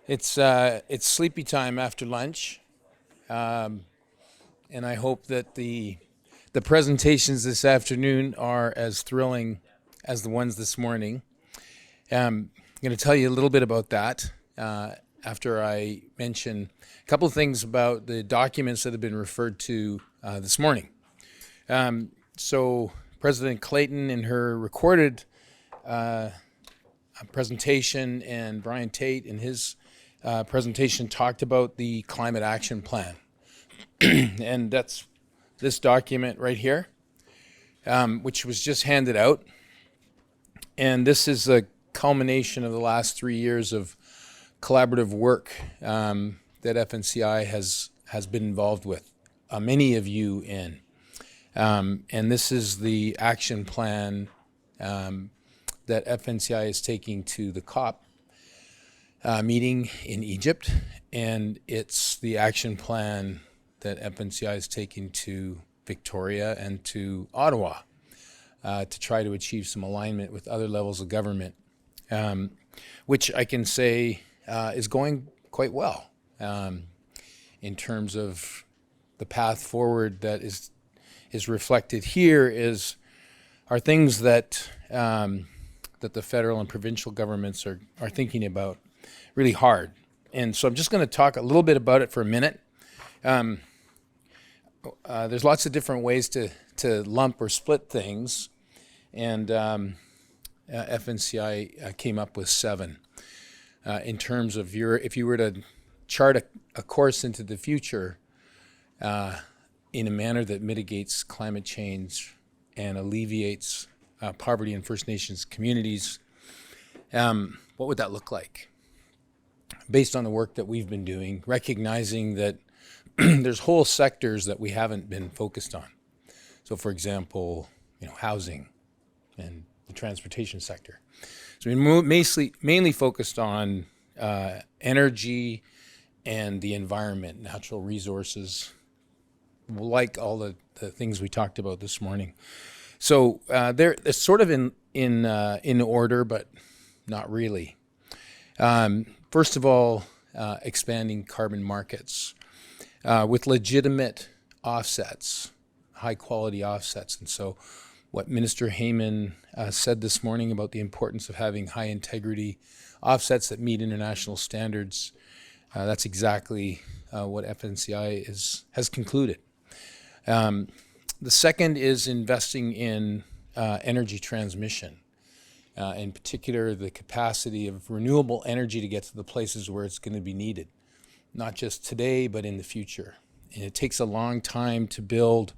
It's sleepy time after lunch, and I hope that the presentations this afternoon are as thrilling as the ones this morning. I'm going to tell you a little bit about that after I mention a couple of things about the documents that have been referred to this morning. So President Clayton, in her recorded presentation, and Brian Tate in his presentation talked about the Climate Action Plan. And that's this document right here, which was just handed out. And this is a culmination of the last 3 years of collaborative work that FNCI has been involved with, many of you in. And this is the action plan that FNCI is taking to the COP meeting in Egypt, and it's the action plan that FNCI is taking to Victoria and to Ottawa to try to achieve some alignment with other levels of government, which I can say is going quite well in terms of the path forward that is reflected here are things that that the federal and provincial governments are thinking about really hard. And so I'm just going to talk a little bit about it for a minute. There's lots of different ways to lump or split things, and FNCI came up with 7 in terms of if you were to chart a course into the future in a manner that mitigates climate change and alleviates poverty in First Nations communities, what would that look like? Based on the work that we've been doing, recognizing that there's whole sectors that we haven't been focused on. So, for example, housing and the transportation sector. So we mainly focused on energy and the environment, natural resources, like all the things we talked about this morning. So they're sort of in order, but not really. First of all, expanding carbon markets with legitimate offsets, high quality offsets. And so what Minister Heyman said this morning about the importance of having high integrity offsets that meet international standards, that's exactly what FNCI has concluded. The second is investing in energy transmission, in particular the capacity of renewable energy to get to the places where it's going to be needed, not just today, but in the future. And it takes a long time to build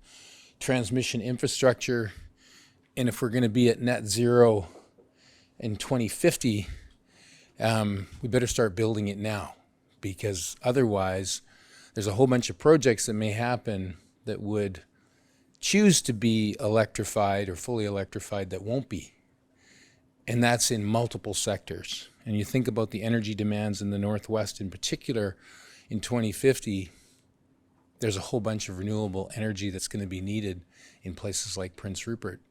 transmission infrastructure, and if we're going to be at net zero in 2050, we better start building it now, because otherwise there's a whole bunch of projects that may happen that would choose to be electrified or fully electrified that won't be. And that's in multiple sectors. And you think about the energy demands in the Northwest in particular, in 2050, there's a whole bunch of renewable energy that's going to be needed in places like Prince Rupert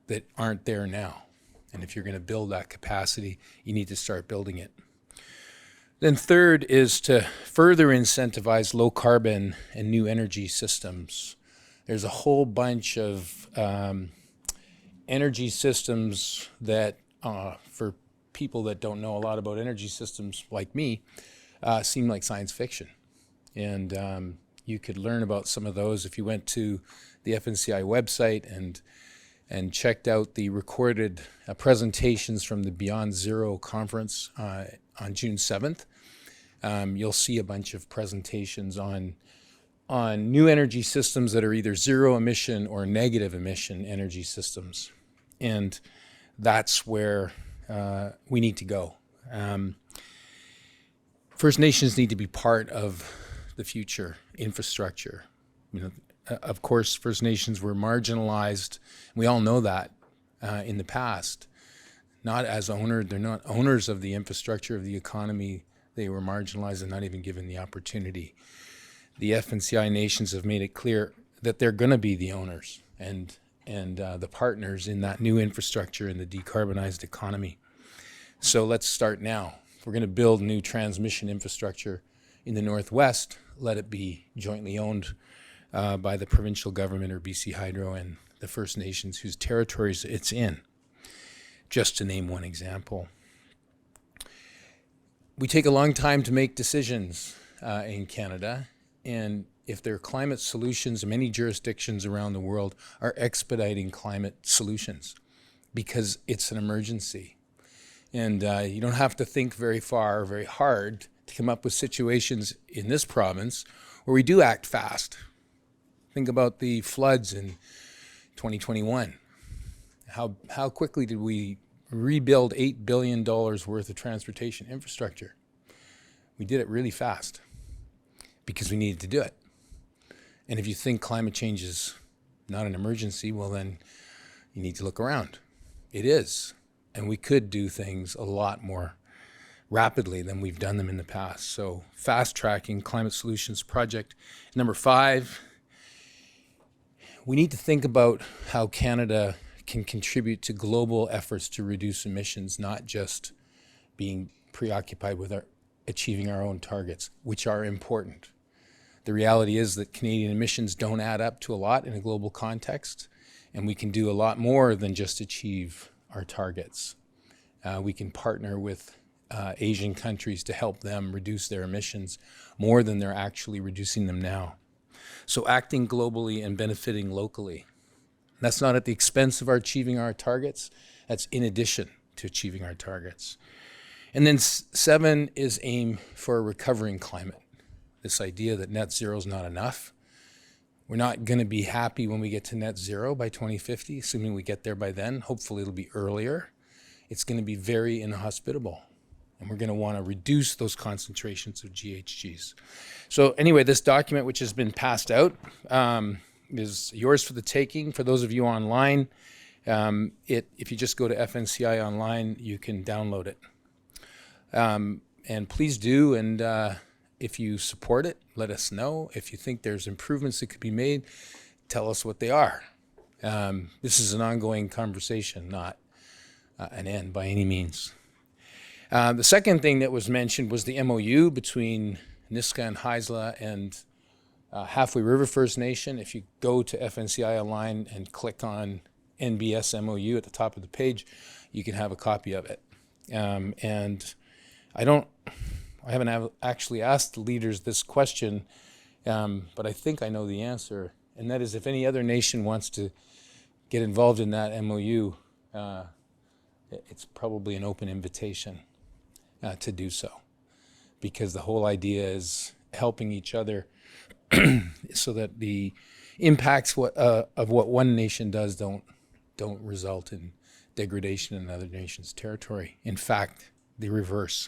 that aren't there now. And if you're going to build that capacity, you need to start building it. Then third is to further incentivize low carbon and new energy systems. There's a whole bunch of energy systems that, for people that don't know a lot about energy systems like me, seem like science fiction. And you could learn about some of those if you went to the FNCI website and checked out the recorded presentations from the Beyond Zero conference on June 7th. You'll see a bunch of presentations on new energy systems that are either zero emission or negative emission energy systems. And that's where we need to go. First Nations need to be part of the future infrastructure. Of course, First Nations were marginalized. We all know that in the past. Not as owners, they're not owners of the infrastructure of the economy. They were marginalized and not even given the opportunity. The FNCI nations have made it clear that they're going to be the owners and the partners in that new infrastructure in the decarbonized economy. So let's start now. If we're going to build new transmission infrastructure in the Northwest, let it be jointly owned by the provincial government or BC Hydro and the First Nations whose territories it's in, just to name one example. We take a long time to make decisions in Canada, and if there are climate solutions, many jurisdictions around the world are expediting climate solutions because it's an emergency. And you don't have to think very far or very hard to come up with situations in this province where we do act fast. Think about the floods in 2021. How quickly did we rebuild $8 billion worth of transportation infrastructure? We did it really fast because we needed to do it. And if you think climate change is not an emergency, well then you need to look around. It is. And we could do things a lot more rapidly than we've done them in the past. So fast tracking climate solutions project. Number 5, we need to think about how Canada can contribute to global efforts to reduce emissions, not just being preoccupied with achieving our own targets, which are important. The reality is that Canadian emissions don't add up to a lot in a global context, and we can do a lot more than just achieve our targets. We can partner with Asian countries to help them reduce their emissions more than they're actually reducing them now. So acting globally and benefiting locally. That's not at the expense of achieving our targets. That's in addition to achieving our targets. And then 7 is aim for a recovering climate. This idea that net zero is not enough. We're not going to be happy when we get to net zero by 2050, assuming we get there by then. Hopefully it'll be earlier. It's going to be very inhospitable. And we're going to want to reduce those concentrations of GHGs. So anyway, this document, which has been passed out, is yours for the taking. For those of you online, if you just go to FNCI online, you can download it. And please do, and if you support it, let us know. If you think there's improvements that could be made, tell us what they are. This is an ongoing conversation, not an end by any means. The second thing that was mentioned was the MOU between Niska and Haisla and Halfway River First Nation. If you go to FNCI online and click on NBS MOU at the top of the page, you can have a copy of it. And I haven't actually asked the leaders this question, but I think I know the answer. And that is, if any other nation wants to get involved in that MOU, it's probably an open invitation to do so. Because the whole idea is helping each other so that the impacts of what one nation does don't result in degradation in another nation's territory. In fact, the reverse.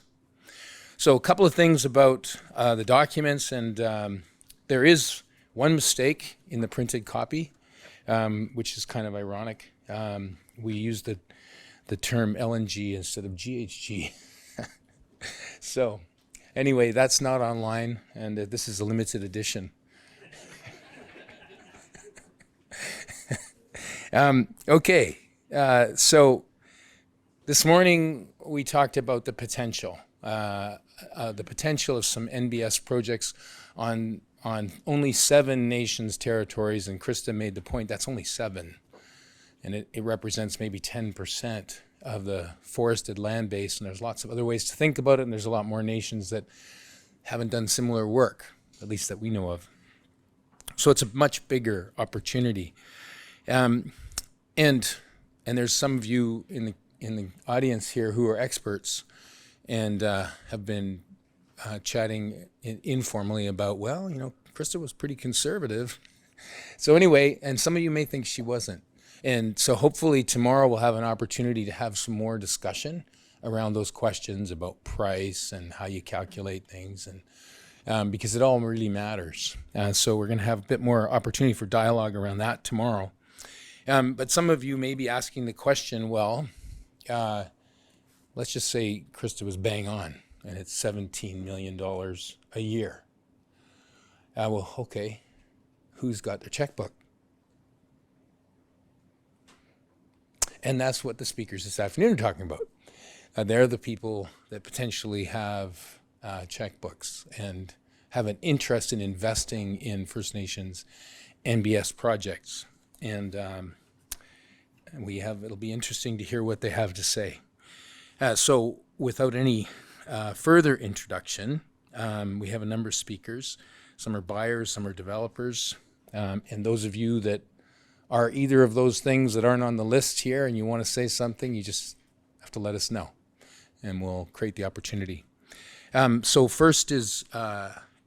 So a couple of things about the documents, and there is one mistake in the printed copy, which is kind of ironic. We use the term LNG instead of GHG. So anyway, that's not online, and this is a limited edition. Okay, so this morning we talked about the potential of some NBS projects on only 7 nations' territories, and Krista made the point that's only 7, and it represents maybe 10% of the forested land base, and there's lots of other ways to think about it, and there's a lot more nations that haven't done similar work, at least that we know of. So it's a much bigger opportunity. And there's some of you in the audience here who are experts and have been chatting informally about, well, Krista was pretty conservative. So anyway, and some of you may think she wasn't. And so hopefully tomorrow we'll have an opportunity to have some more discussion around those questions about price and how you calculate things, and because it all really matters. So we're going to have a bit more opportunity for dialogue around that tomorrow. But some of you may be asking the question, well, let's just say Krista was bang on, and it's $17 million a year. Well, okay, who's got their checkbook? And that's what the speakers this afternoon are talking about. They're the people that potentially have checkbooks and have an interest in investing in First Nations NBS projects. And it'll be interesting to hear what they have to say. So without any further introduction, we have a number of speakers. Some are buyers, some are developers. And those of you that are either of those things that aren't on the list here and you want to say something, you just have to let us know and we'll create the opportunity. So first is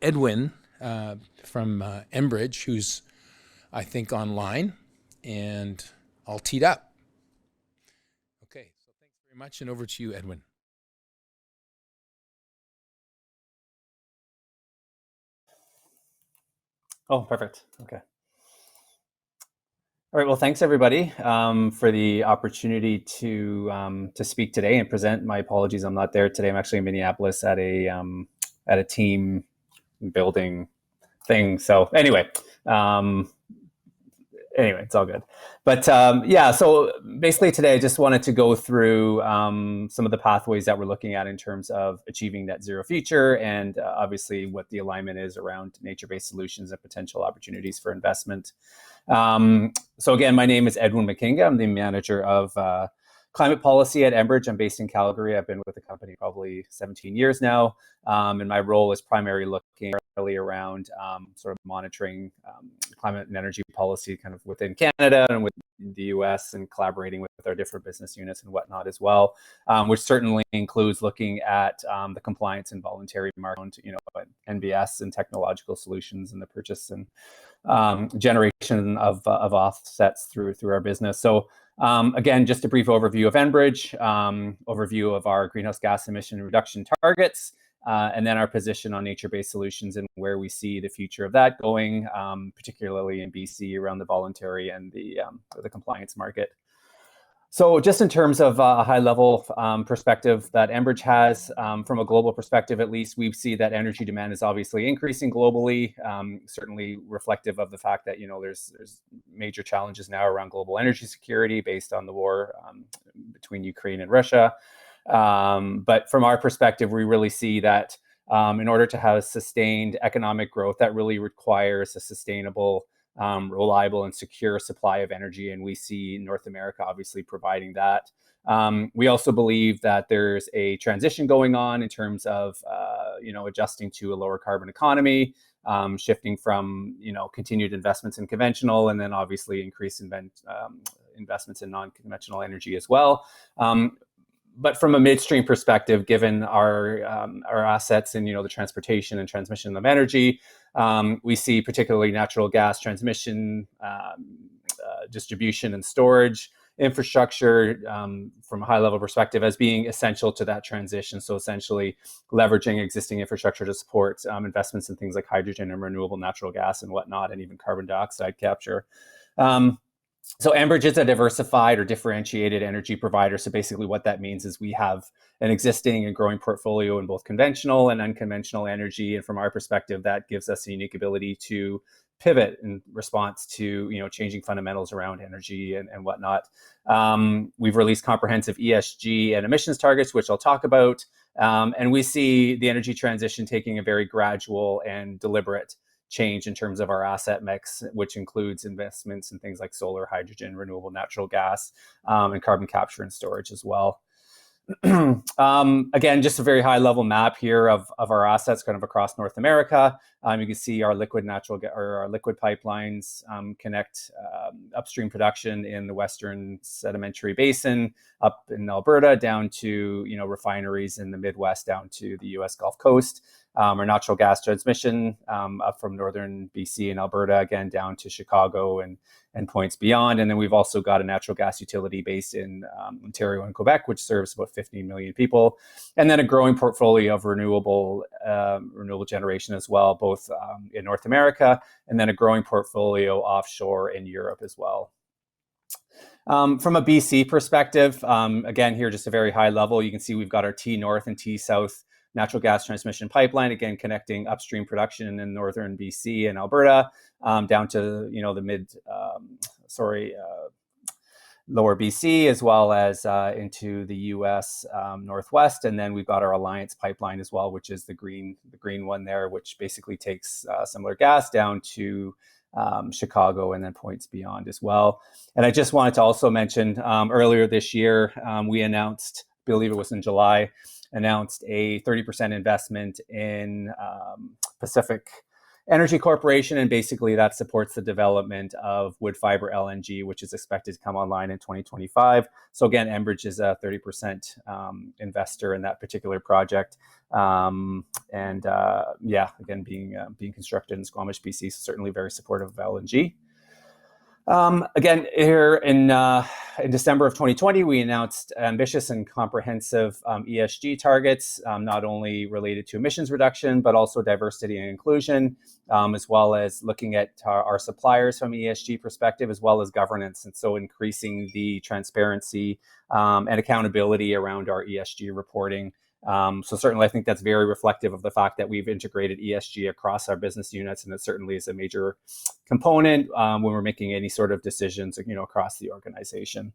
Edwin from Enbridge, who's, I think, online, and all teed up. Okay, so thanks very much, and over to you, Edwin. Oh, perfect. Okay. All right. Well, thanks everybody for the opportunity to speak today and present. My apologies, I'm not there today. I'm actually in Minneapolis at a team building thing. So anyway, it's all good. But yeah, so basically today I just wanted to go through some of the pathways that we're looking at in terms of achieving net zero future, and obviously what the alignment is around nature-based solutions and potential opportunities for investment. So again, my name is Edwin McKinga. I'm the manager of climate policy at Enbridge. I'm based in Calgary. I've been with the company probably 17 years now. And my role is primarily looking around sort of monitoring climate and energy policy kind of within Canada and with the US, and collaborating with our different business units and whatnot as well, which certainly includes looking at the compliance and voluntary market, NBS and technological solutions and the purchase and generation of offsets through our business. So again, just a brief overview of Enbridge, overview of our greenhouse gas emission reduction targets, and then our position on nature-based solutions and where we see the future of that going, particularly in BC around the voluntary and the compliance market. So just in terms of a high-level perspective that Enbridge has, from a global perspective at least, we see that energy demand is obviously increasing globally, certainly reflective of the fact that there's major challenges now around global energy security based on the war between Ukraine and Russia. But from our perspective, we really see that in order to have sustained economic growth, that really requires a sustainable, reliable and secure supply of energy. And we see North America obviously providing that. We also believe that there's a transition going on in terms of, adjusting to a lower carbon economy, shifting from, continued investments in conventional, and then obviously increased investments in non-conventional energy as well. But from a midstream perspective, given our assets in the transportation and transmission of energy, we see particularly natural gas transmission, distribution and storage infrastructure from a high level perspective as being essential to that transition. So essentially leveraging existing infrastructure to support investments in things like hydrogen and renewable natural gas and whatnot, and even carbon dioxide capture. So Enbridge is a diversified or differentiated energy provider. So basically what that means is we have an existing and growing portfolio in both conventional and unconventional energy. And from our perspective, that gives us a unique ability to pivot in response to changing fundamentals around energy and whatnot. We've released comprehensive ESG and emissions targets, which I'll talk about. And we see the energy transition taking a very gradual and deliberate change in terms of our asset mix, which includes investments in things like solar, hydrogen, renewable natural gas, and carbon capture and storage as well. Again, just a very high level map here of our assets kind of across North America. You can see our liquid pipelines connect upstream production in the Western Sedimentary Basin up in Alberta down to refineries in the Midwest down to the U.S. Gulf Coast. Our natural gas transmission up from northern BC and Alberta again down to Chicago and points beyond. And then we've also got a natural gas utility based in Ontario and Quebec, which serves about 15 million people. And then a growing portfolio of renewable generation as well, both in North America, and then a growing portfolio offshore in Europe as well. From a BC perspective, again, here just a very high level, you can see we've got our T North and T South natural gas transmission pipeline, again, connecting upstream production in northern BC and Alberta down to, the lower BC, as well as into the US Northwest. And then we've got our Alliance pipeline as well, which is the green one there, which basically takes similar gas down to Chicago and then points beyond as well. And I just wanted to also mention earlier this year, we announced, I believe it was in July, announced a 30% investment in Pacific Energy Corporation, and basically that supports the development of wood fiber LNG, which is expected to come online in 2025. So again, Enbridge is a 30% investor in that particular project, again, being constructed in Squamish, BC, so certainly very supportive of LNG. Again, here in December of 2020, we announced ambitious and comprehensive ESG targets, not only related to emissions reduction, but also diversity and inclusion, as well as looking at our suppliers from ESG perspective, as well as governance. And so increasing the transparency and accountability around our ESG reporting. So certainly I think that's very reflective of the fact that we've integrated ESG across our business units, and it certainly is a major component when we're making any sort of decisions, across the organization.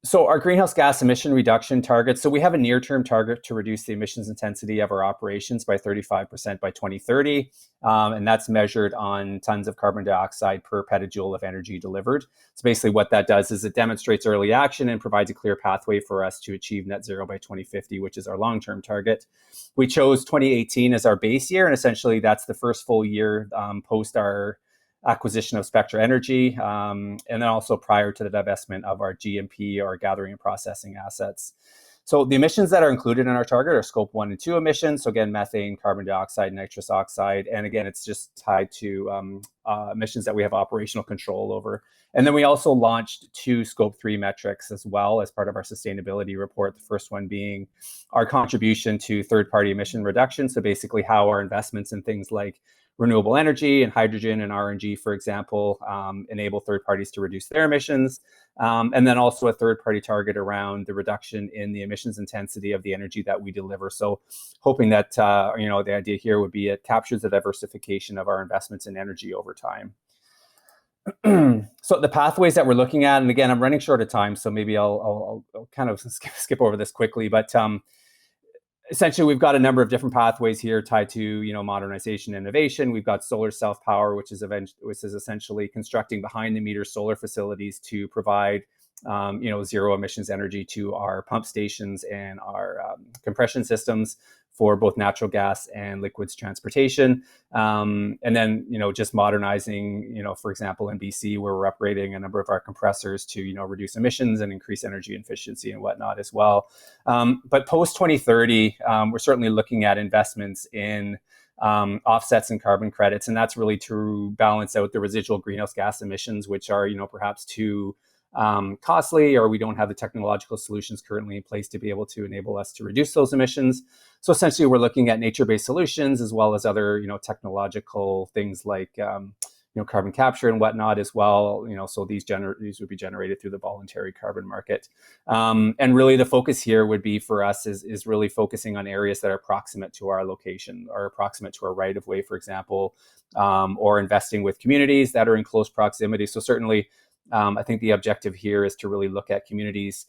So our greenhouse gas emission reduction targets, so we have a near-term target to reduce the emissions intensity of our operations by 35% by 2030, and that's measured on tons of carbon dioxide per petajoule of energy delivered. So basically what that does is it demonstrates early action and provides a clear pathway for us to achieve net zero by 2050, which is our long-term target. We chose 2018 as our base year, and essentially that's the first full year post our acquisition of Spectra Energy, and then also prior to the divestment of our GMP, or gathering and processing assets. So the emissions that are included in our target are scope 1 and 2 emissions. So again, methane, carbon dioxide, nitrous oxide. And again, it's just tied to emissions that we have operational control over. And then we also launched 2 scope 3 metrics as well as part of our sustainability report. The first one being our contribution to third-party emission reduction. So basically how our investments in things like renewable energy and hydrogen and RNG, for example, enable third parties to reduce their emissions. And then also a third-party target around the reduction in the emissions intensity of the energy that we deliver. So hoping that, the idea here would be it captures the diversification of our investments in energy over time. So the pathways that we're looking at, and again, I'm running short of time, so maybe I'll kind of skip over this quickly, but essentially, we've got a number of different pathways here tied to, modernization and innovation. We've got solar self-power, which is essentially constructing behind-the-meter solar facilities to provide, zero emissions energy to our pump stations and our compression systems for both natural gas and liquids transportation. And then, just modernizing, for example, in BC, where we're upgrading a number of our compressors to, reduce emissions and increase energy efficiency and whatnot as well. But post 2030, we're certainly looking at investments in offsets and carbon credits. And that's really to balance out the residual greenhouse gas emissions, which are, perhaps too costly, or we don't have the technological solutions currently in place to be able to enable us to reduce those emissions. So essentially, we're looking at nature-based solutions as well as other, technological things like, carbon capture and whatnot as well. So these would be generated through the voluntary carbon market. And really, the focus here would be for us is really focusing on areas that are proximate to our location or proximate to our right of way, for example, or investing with communities that are in close proximity. So certainly, I think the objective here is to really look at communities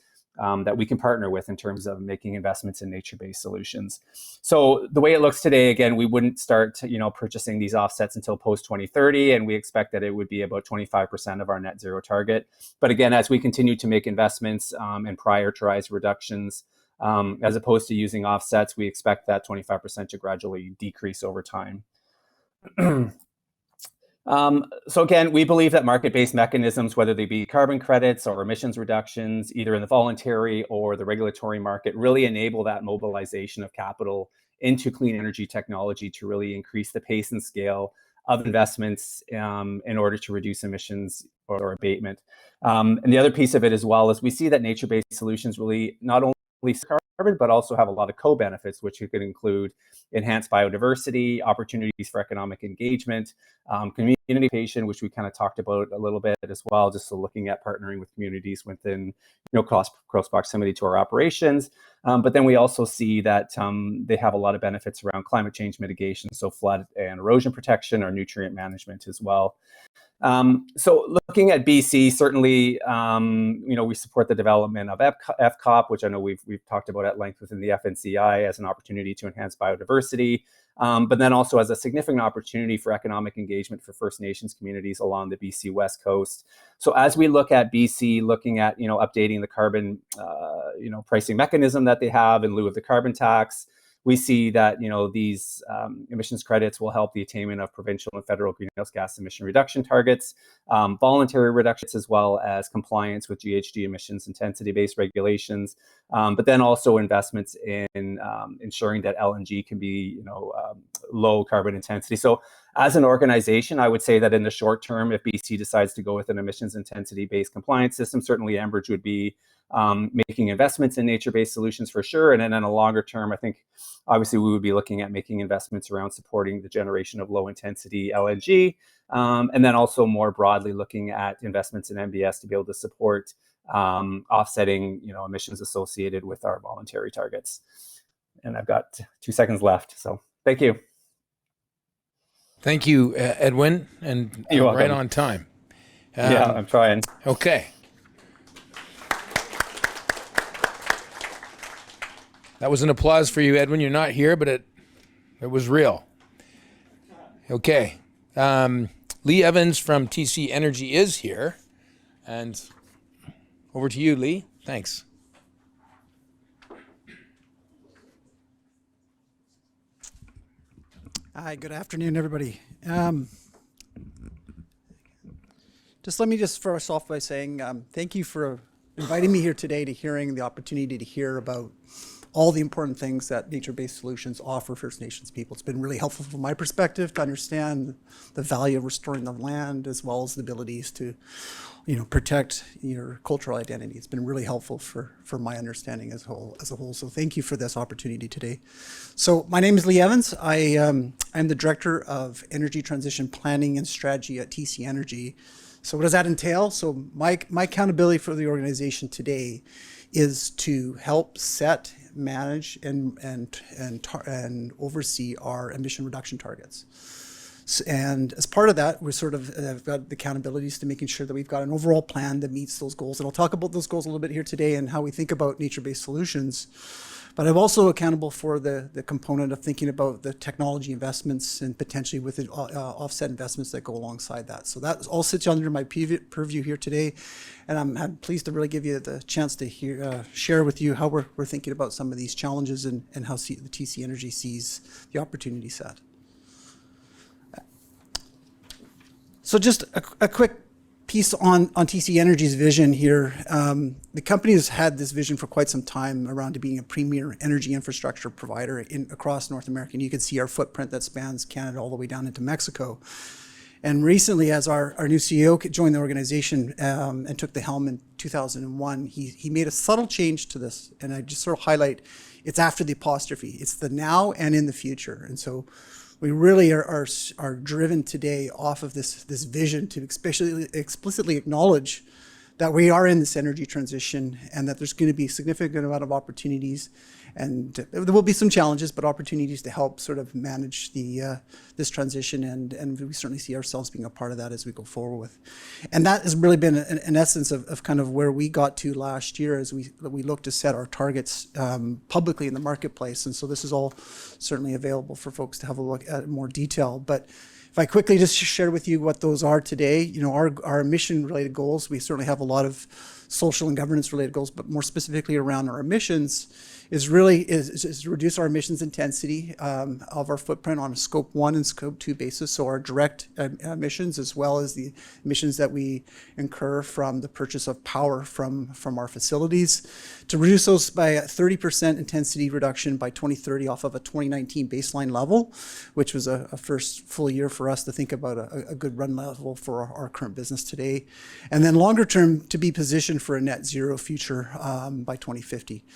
that we can partner with in terms of making investments in nature-based solutions. So the way it looks today, again, we wouldn't start, purchasing these offsets until post 2030, and we expect that it would be about 25% of our net zero target. But again, as we continue to make investments and prioritize reductions, as opposed to using offsets, we expect that 25% to gradually decrease over time. So again, we believe that market-based mechanisms, whether they be carbon credits or emissions reductions, either in the voluntary or the regulatory market, really enable that mobilization of capital into clean energy technology to really increase the pace and scale of investments in order to reduce emissions or abatement. And the other piece of it as well is we see that nature-based solutions really not only carbon, but also have a lot of co-benefits, which could include enhanced biodiversity, opportunities for economic engagement, communication, which we kind of talked about a little bit as well, just so looking at partnering with communities within, close proximity to our operations. But then we also see that they have a lot of benefits around climate change mitigation, so flood and erosion protection or nutrient management as well. So looking at BC, certainly, we support the development of FCOP, which I know we've talked about at length within the FNCI as an opportunity to enhance biodiversity, but then also as a significant opportunity for economic engagement for First Nations communities along the BC West Coast. So as we look at BC, looking at, updating the carbon, pricing mechanism that they have in lieu of the carbon tax, we see that these emissions credits will help the attainment of provincial and federal greenhouse gas emission reduction targets, voluntary reductions, as well as compliance with GHG emissions intensity-based regulations, but then also investments in ensuring that LNG can be low carbon intensity. So as an organization, I would say that in the short term, if BC decides to go with an emissions intensity-based compliance system, certainly Enbridge would be making investments in nature-based solutions for sure. And then in a longer term, I think obviously we would be looking at making investments around supporting the generation of low-intensity LNG, and then also more broadly looking at investments in MBS to be able to support offsetting emissions associated with our voluntary targets. And I've got 2 seconds left, so thank you. Thank you, Edwin, and right on time. Yeah, I'm trying. Okay. That was an applause for you, Edwin. You're not here, but it was real. Okay. Lee Evans from TC Energy is here. And over to you, Lee. Thanks. Hi, good afternoon, everybody. Let me first off by saying thank you for inviting me here today to hearing the opportunity to hear about all the important things that nature-based solutions offer First Nations people. It's been really helpful from my perspective to understand the value of restoring the land, as well as the abilities to, protect your cultural identity. It's been really helpful for my understanding as a whole. So thank you for this opportunity today. So my name is Lee Evans. I'm the Director of Energy Transition Planning and Strategy at TC Energy. So what does that entail? So my accountability for the organization today is to help set, manage, and oversee our emission reduction targets. And as part of that, we're sort of got the accountabilities to making sure that we've got an overall plan that meets those goals. And I'll talk about those goals a little bit here today and how we think about nature-based solutions. But I'm also accountable for the component of thinking about the technology investments and potentially with offset investments that go alongside that. So that all sits under my purview here today. And I'm pleased to really give you the chance to share with you how we're thinking about some of these challenges and how the TC Energy sees the opportunity set. So just a quick piece on TC Energy's vision here. The company has had this vision for quite some time around being a premier energy infrastructure provider across North America. And you can see our footprint that spans Canada all the way down into Mexico. And recently, as our new CEO joined the organization and took the helm in 2001, he made a subtle change to this. And I just sort of highlight, it's after the apostrophe. It's the now and in the future. And so we really are driven today off of this vision to explicitly acknowledge that we are in this energy transition and that there's going to be a significant amount of opportunities, and there will be some challenges, but opportunities to help sort of manage this transition, and we certainly see ourselves being a part of that as we go forward with. And that has really been an essence of kind of where we got to last year as we look to set our targets publicly in the marketplace. And so this is all certainly available for folks to have a look at in more detail. But if I quickly just share with you what those are today, our emission-related goals, we certainly have a lot of social and governance-related goals, but more specifically around our emissions, is to reduce our emissions intensity of our footprint on a Scope 1 and Scope 2 basis, so our direct emissions as well as the emissions that we incur from the purchase of power from our facilities, to reduce those by a 30% intensity reduction by 2030 off of a 2019 baseline level, which was a first full year for us to think about a good run level for our current business today. And then longer term, to be positioned for a net zero future by 2050.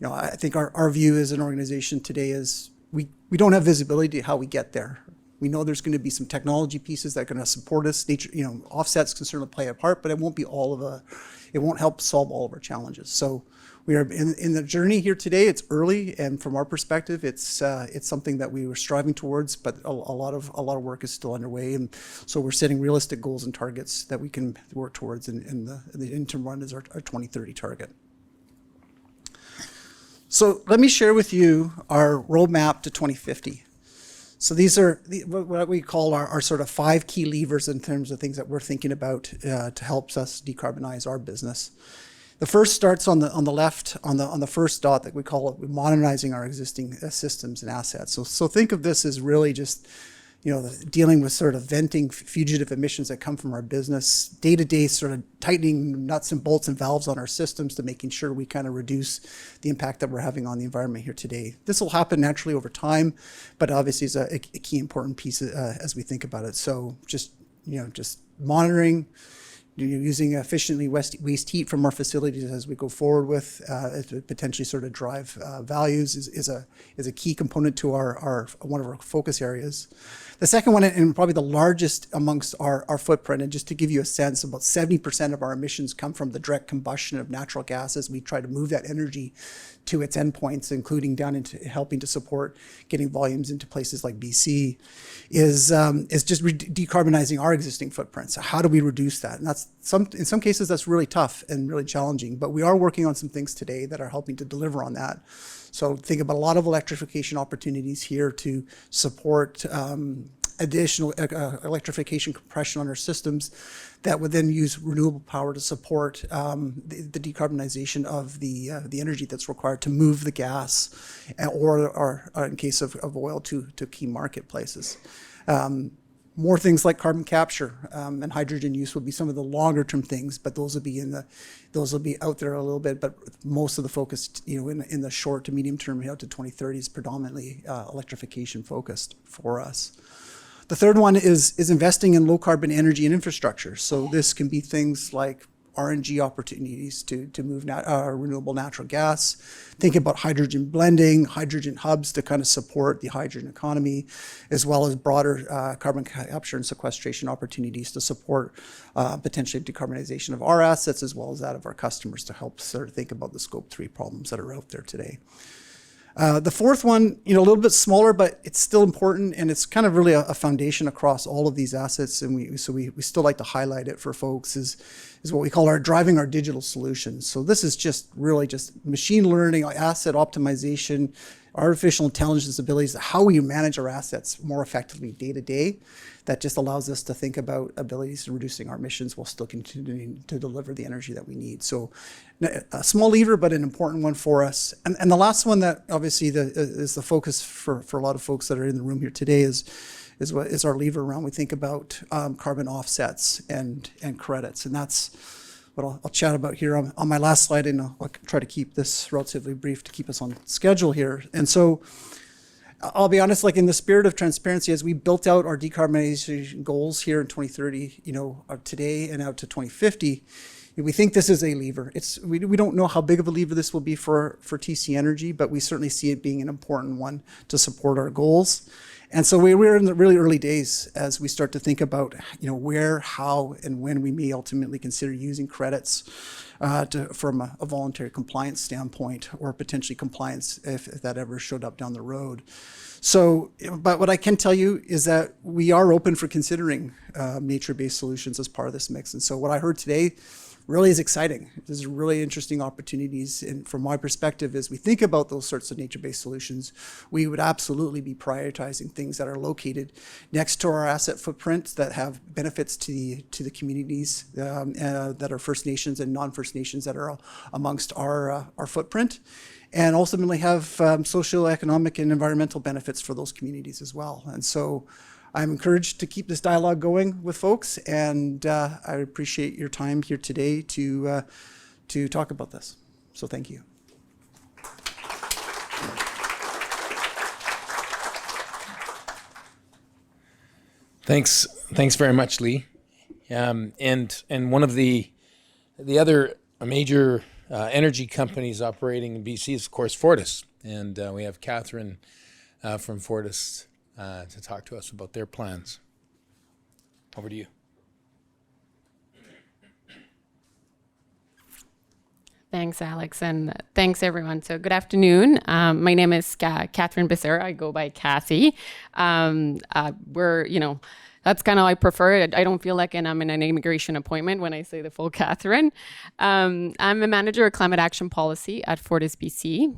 I think our view as an organization today is we don't have visibility to how we get there. We know there's going to be some technology pieces that are going to support us. Nature, offsets can certainly play a part, but it won't be it won't help solve all of our challenges. So we are in the journey here today. It's early, and from our perspective, it's something that we were striving towards, but a lot of work is still underway, and so we're setting realistic goals and targets that we can work towards. In the interim run is our 2030 target. So let me share with you our roadmap to 2050. So these are what we call our sort of 5 key levers in terms of things that we're thinking about to help us decarbonize our business. The first starts on the left, on the first dot that we call it modernizing our existing systems and assets. So think of this as really just dealing with sort of venting fugitive emissions that come from our business, day-to-day sort of tightening nuts and bolts and valves on our systems to making sure we kind of reduce the impact that we're having on the environment here today. This will happen naturally over time, but obviously is a key important piece as we think about it. So just monitoring, using efficiently waste heat from our facilities as we go forward with to potentially sort of drive values is a key component to our one of our focus areas. The second one, and probably the largest amongst our footprint, and just to give you a sense, about 70% of our emissions come from the direct combustion of natural gases. We try to move that energy to its endpoints, including down into helping to support getting volumes into places like BC, is just decarbonizing our existing footprint. So how do we reduce that? And in some cases that's really tough and really challenging, but we are working on some things today that are helping to deliver on that. So think about a lot of electrification opportunities here to support additional electrification compression on our systems that would then use renewable power to support the decarbonization of the energy that's required to move the gas or in case of oil to key marketplaces. More things like carbon capture and hydrogen use would be some of the longer term things, but those will be out there a little bit. But most of the focus, in the short to medium term, out to 2030, is predominantly electrification focused for us. The third one is investing in low carbon energy and infrastructure. So this can be things like RNG opportunities to move renewable natural gas. Think about hydrogen blending, hydrogen hubs to kind of support the hydrogen economy, as well as broader carbon capture and sequestration opportunities to support potentially decarbonization of our assets as well as that of our customers to help sort of think about the Scope 3 problems that are out there today. The fourth one, a little bit smaller, but it's still important, and it's kind of really a foundation across all of these assets, and we still like to highlight it for folks, is what we call driving our digital solutions. So this is just really just machine learning, asset optimization, artificial intelligence abilities, how we manage our assets more effectively day to day. That just allows us to think about abilities to reducing our emissions while still continuing to deliver the energy that we need. So a small lever, but an important one for us. And the last one that obviously is the focus for a lot of folks that are in the room here today is our lever around. We think about carbon offsets and credits. And that's what I'll chat about here on my last slide. And I'll try to keep this relatively brief to keep us on schedule here. And so I'll be honest, like in the spirit of transparency, as we built out our decarbonization goals here in 2030, today and out to 2050, we think this is a lever. We don't know how big of a lever this will be for TC Energy, but we certainly see it being an important one to support our goals. And so we're in the really early days as we start to think about, where, how, and when we may ultimately consider using credits from a voluntary compliance standpoint, or potentially compliance if that ever showed up down the road. So, but what I can tell you is that we are open for considering nature-based solutions as part of this mix. And so what I heard today really is exciting. There's really interesting opportunities. And from my perspective, as we think about those sorts of nature-based solutions, we would absolutely be prioritizing things that are located next to our asset footprint that have benefits to the communities that are First Nations and non-First Nations that are amongst our footprint, and ultimately have socioeconomic and environmental benefits for those communities as well. And so I'm encouraged to keep this dialogue going with folks, and I appreciate your time here today to talk about this. So thank you. Thanks very much, Lee. And one of the other major energy companies operating in BC is, of course, Fortis. And we have Catherine from Fortis to talk to us about their plans. Over to you. Thanks, Alex, and thanks, everyone. So good afternoon. My name is Catherine Becerra. I go by Kathy. That's kind of I prefer it. I don't feel like I'm in an immigration appointment when I say the full Catherine. I'm a manager of climate action policy at Fortis BC.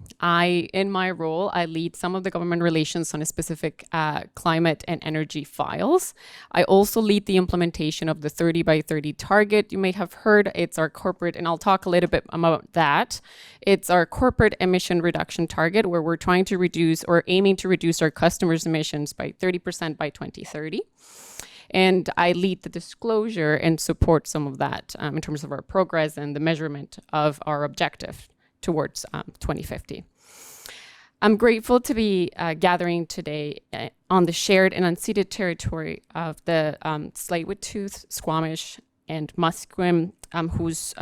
In my role, I lead some of the government relations on a specific climate and energy files. I also lead the implementation of the 30 by 30 target. You may have heard it's our corporate, and I'll talk a little bit about that. It's our corporate emission reduction target where we're trying to reduce or aiming to reduce our customers' emissions by 30% by 2030. And I lead the disclosure and support some of that in terms of our progress and the measurement of our objective towards 2050. I'm grateful to be gathering today on the shared and unceded territory of the Tsleil-Waututh, Squamish, and Musqueam, whose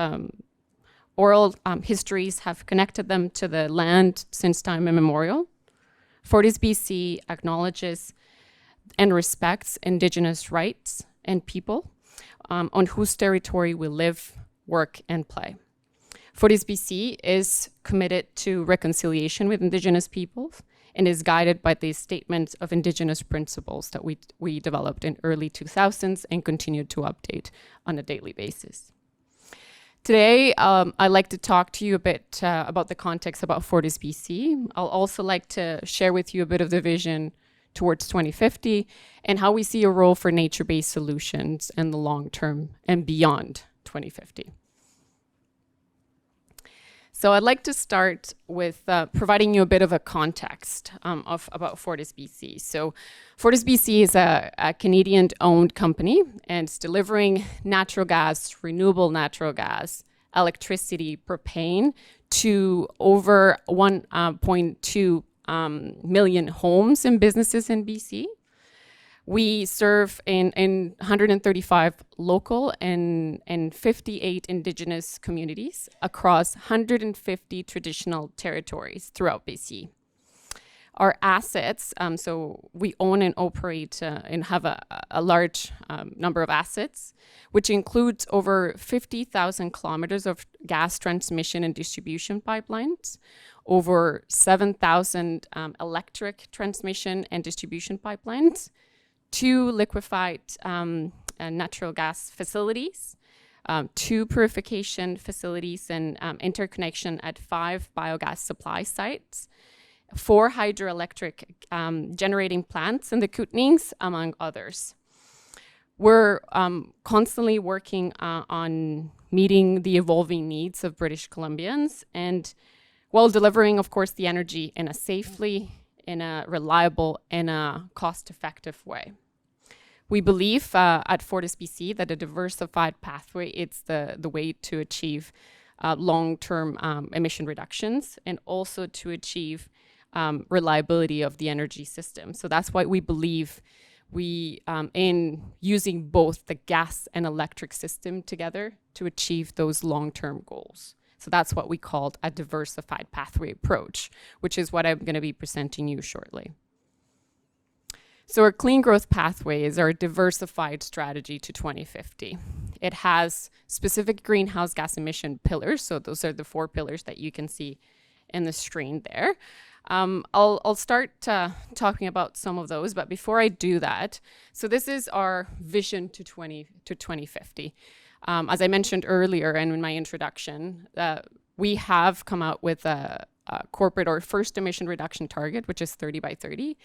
oral histories have connected them to the land since time immemorial. Fortis BC acknowledges and respects Indigenous rights and people on whose territory we live, work, and play. Fortis BC is committed to reconciliation with Indigenous peoples and is guided by the statements of Indigenous principles that we developed in early 2000s and continue to update on a daily basis. Today, I'd like to talk to you a bit about the context about Fortis BC. I'll also like to share with you a bit of the vision towards 2050 and how we see a role for nature-based solutions in the long term and beyond 2050. So I'd like to start with providing you a bit of a context about Fortis BC. So Fortis BC is a Canadian-owned company and it's delivering natural gas, renewable natural gas, electricity, propane to over 1.2 million homes and businesses in BC. We serve in 135 local and 58 Indigenous communities across 150 traditional territories throughout BC. Our assets, so we own and operate and have a large number of assets, which includes over 50,000 kilometers of gas transmission and distribution pipelines, over 7,000 electric transmission and distribution pipelines, 2 liquefied natural gas facilities, 2 purification facilities and interconnection at 5 biogas supply sites, 4 hydroelectric generating plants in the Kootenays, among others. We're constantly working on meeting the evolving needs of British Columbians and while delivering, of course, the energy in a safely, in a reliable, and a cost-effective way. We believe at Fortis BC that a diversified pathway is the way to achieve long-term emission reductions and also to achieve reliability of the energy system. So that's why we believe in using both the gas and electric system together to achieve those long-term goals. So that's what we called a diversified pathway approach, which is what I'm going to be presenting you shortly. So our clean growth pathway is our diversified strategy to 2050. It has specific greenhouse gas emission pillars. So those are the 4 pillars that you can see in the screen there. I'll start talking about some of those, but before I do that, so this is our vision to 2050. As I mentioned earlier and in my introduction, we have come out with a corporate or first emission reduction target, which is 30 by 30.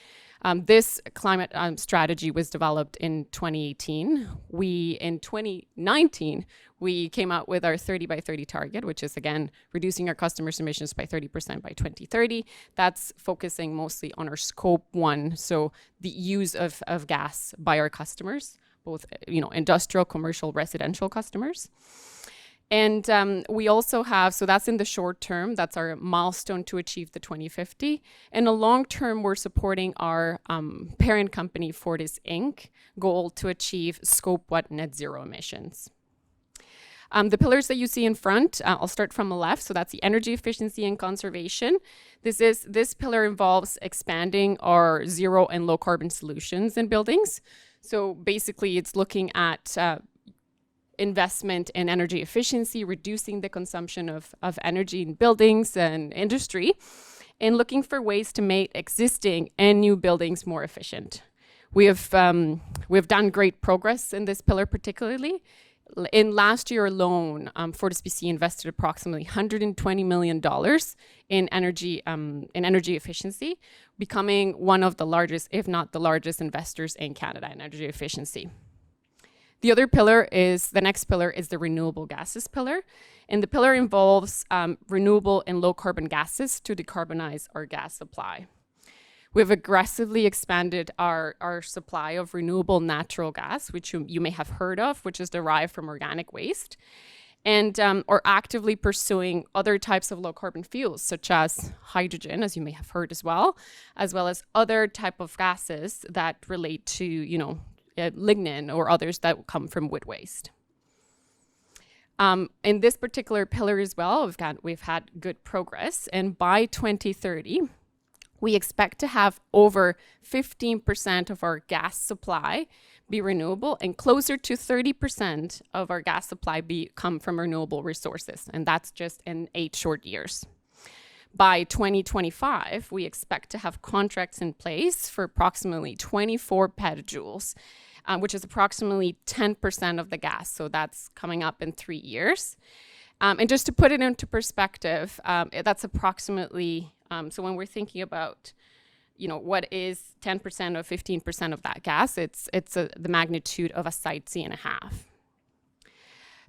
This climate strategy was developed in 2018. In 2019, we came out with our 30 by 30 target, which is, again, reducing our customers' emissions by 30% by 2030. That's focusing mostly on our scope 1, so the use of gas by our customers, both industrial, commercial, residential customers. And we also have, so that's in the short term, that's our milestone to achieve the 2050. In the long term, we're supporting our parent company, Fortis Inc., goal to achieve scope 1 net zero emissions. The pillars that you see in front, I'll start from the left. So that's the energy efficiency and conservation. This pillar involves expanding our zero and low carbon solutions in buildings. So basically it's looking at investment in energy efficiency, reducing the consumption of energy in buildings and industry, and looking for ways to make existing and new buildings more efficient. We've done great progress in this pillar particularly. In last year alone, FortisBC invested approximately $120 million in energy efficiency, becoming one of the largest, if not the largest, investors in Canada in energy efficiency. The next pillar is the renewable gases pillar. And the pillar involves renewable and low carbon gases to decarbonize our gas supply. We've aggressively expanded our supply of renewable natural gas, which you may have heard of, which is derived from organic waste, and are actively pursuing other types of low carbon fuels, such as hydrogen, as you may have heard as well as other type of gases that relate to, lignin or others that come from wood waste. In this particular pillar as well, we've had good progress, and by 2030, we expect to have over 15% of our gas supply be renewable, and closer to 30% of our gas supply come from renewable resources, and that's just in 8 short years. By 2025, we expect to have contracts in place for approximately 24 petajoules, which is approximately 10% of the gas. So that's coming up in 3 years. And just to put it into perspective, that's approximately, so when we're thinking about, what is 10% or 15% of that gas, it's the magnitude of a Site C and a half.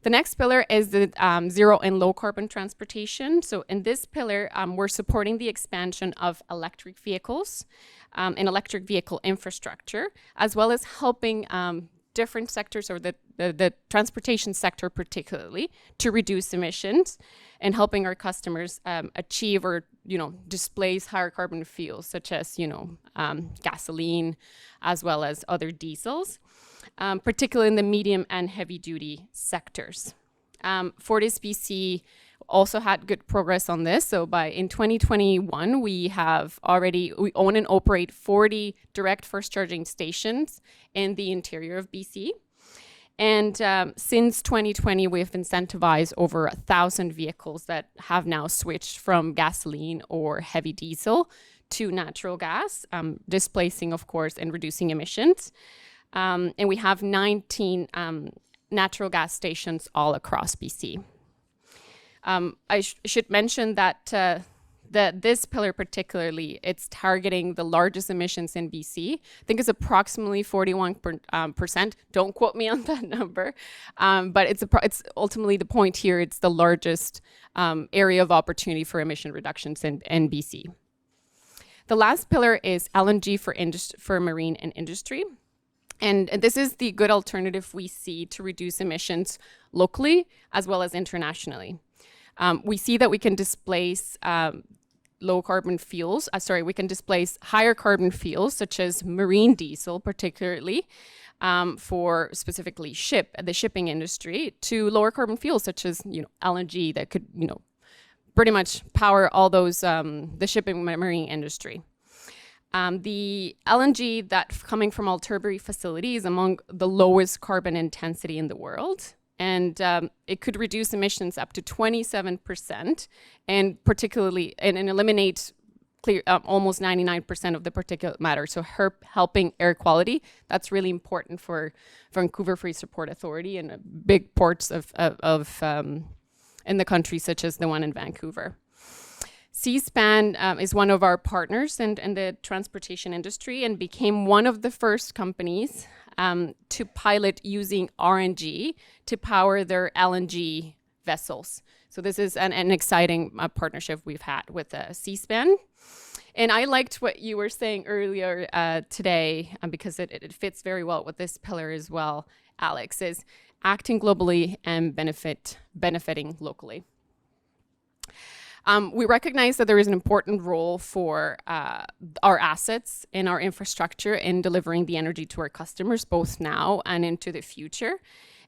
The next pillar is the zero and low carbon transportation. So in this pillar, we're supporting the expansion of electric vehicles and electric vehicle infrastructure, as well as helping different sectors, or the transportation sector particularly, to reduce emissions and helping our customers achieve or displace higher carbon fuels such as gasoline as well as other diesels, particularly in the medium and heavy duty sectors. FortisBC also had good progress on this. So in 2021, we own and operate 40 direct first charging stations in the interior of BC. And since 2020, we've incentivized over 1,000 vehicles that have now switched from gasoline or heavy diesel to natural gas, displacing, of course, and reducing emissions. And we have 19 natural gas stations all across BC. I should mention that this pillar particularly, it's targeting the largest emissions in BC. I think it's approximately 41%. Don't quote me on that number, but it's ultimately the point here. It's the largest area of opportunity for emission reductions in BC. The last pillar is LNG for marine and industry. And this is the good alternative we see to reduce emissions locally as well as internationally. We see that we can displace we can displace higher carbon fuels such as marine diesel, particularly for specifically the shipping industry, to lower carbon fuels such as LNG that could pretty much power all those the shipping marine industry. The LNG that's coming from Alturbury facility is among the lowest carbon intensity in the world. And it could reduce emissions up to 27%, and eliminate almost 99% of the particulate matter. So helping air quality, that's really important for Vancouver Free Support Authority and big ports of in the country, such as the one in Vancouver. C-SPAN is one of our partners in the transportation industry and became one of the first companies to pilot using RNG to power their LNG vessels. So this is an exciting partnership we've had with C-SPAN. And I liked what you were saying earlier today, because it fits very well with this pillar as well, Alex, is acting globally and benefiting locally. We recognize that there is an important role for our assets and our infrastructure in delivering the energy to our customers, both now and into the future.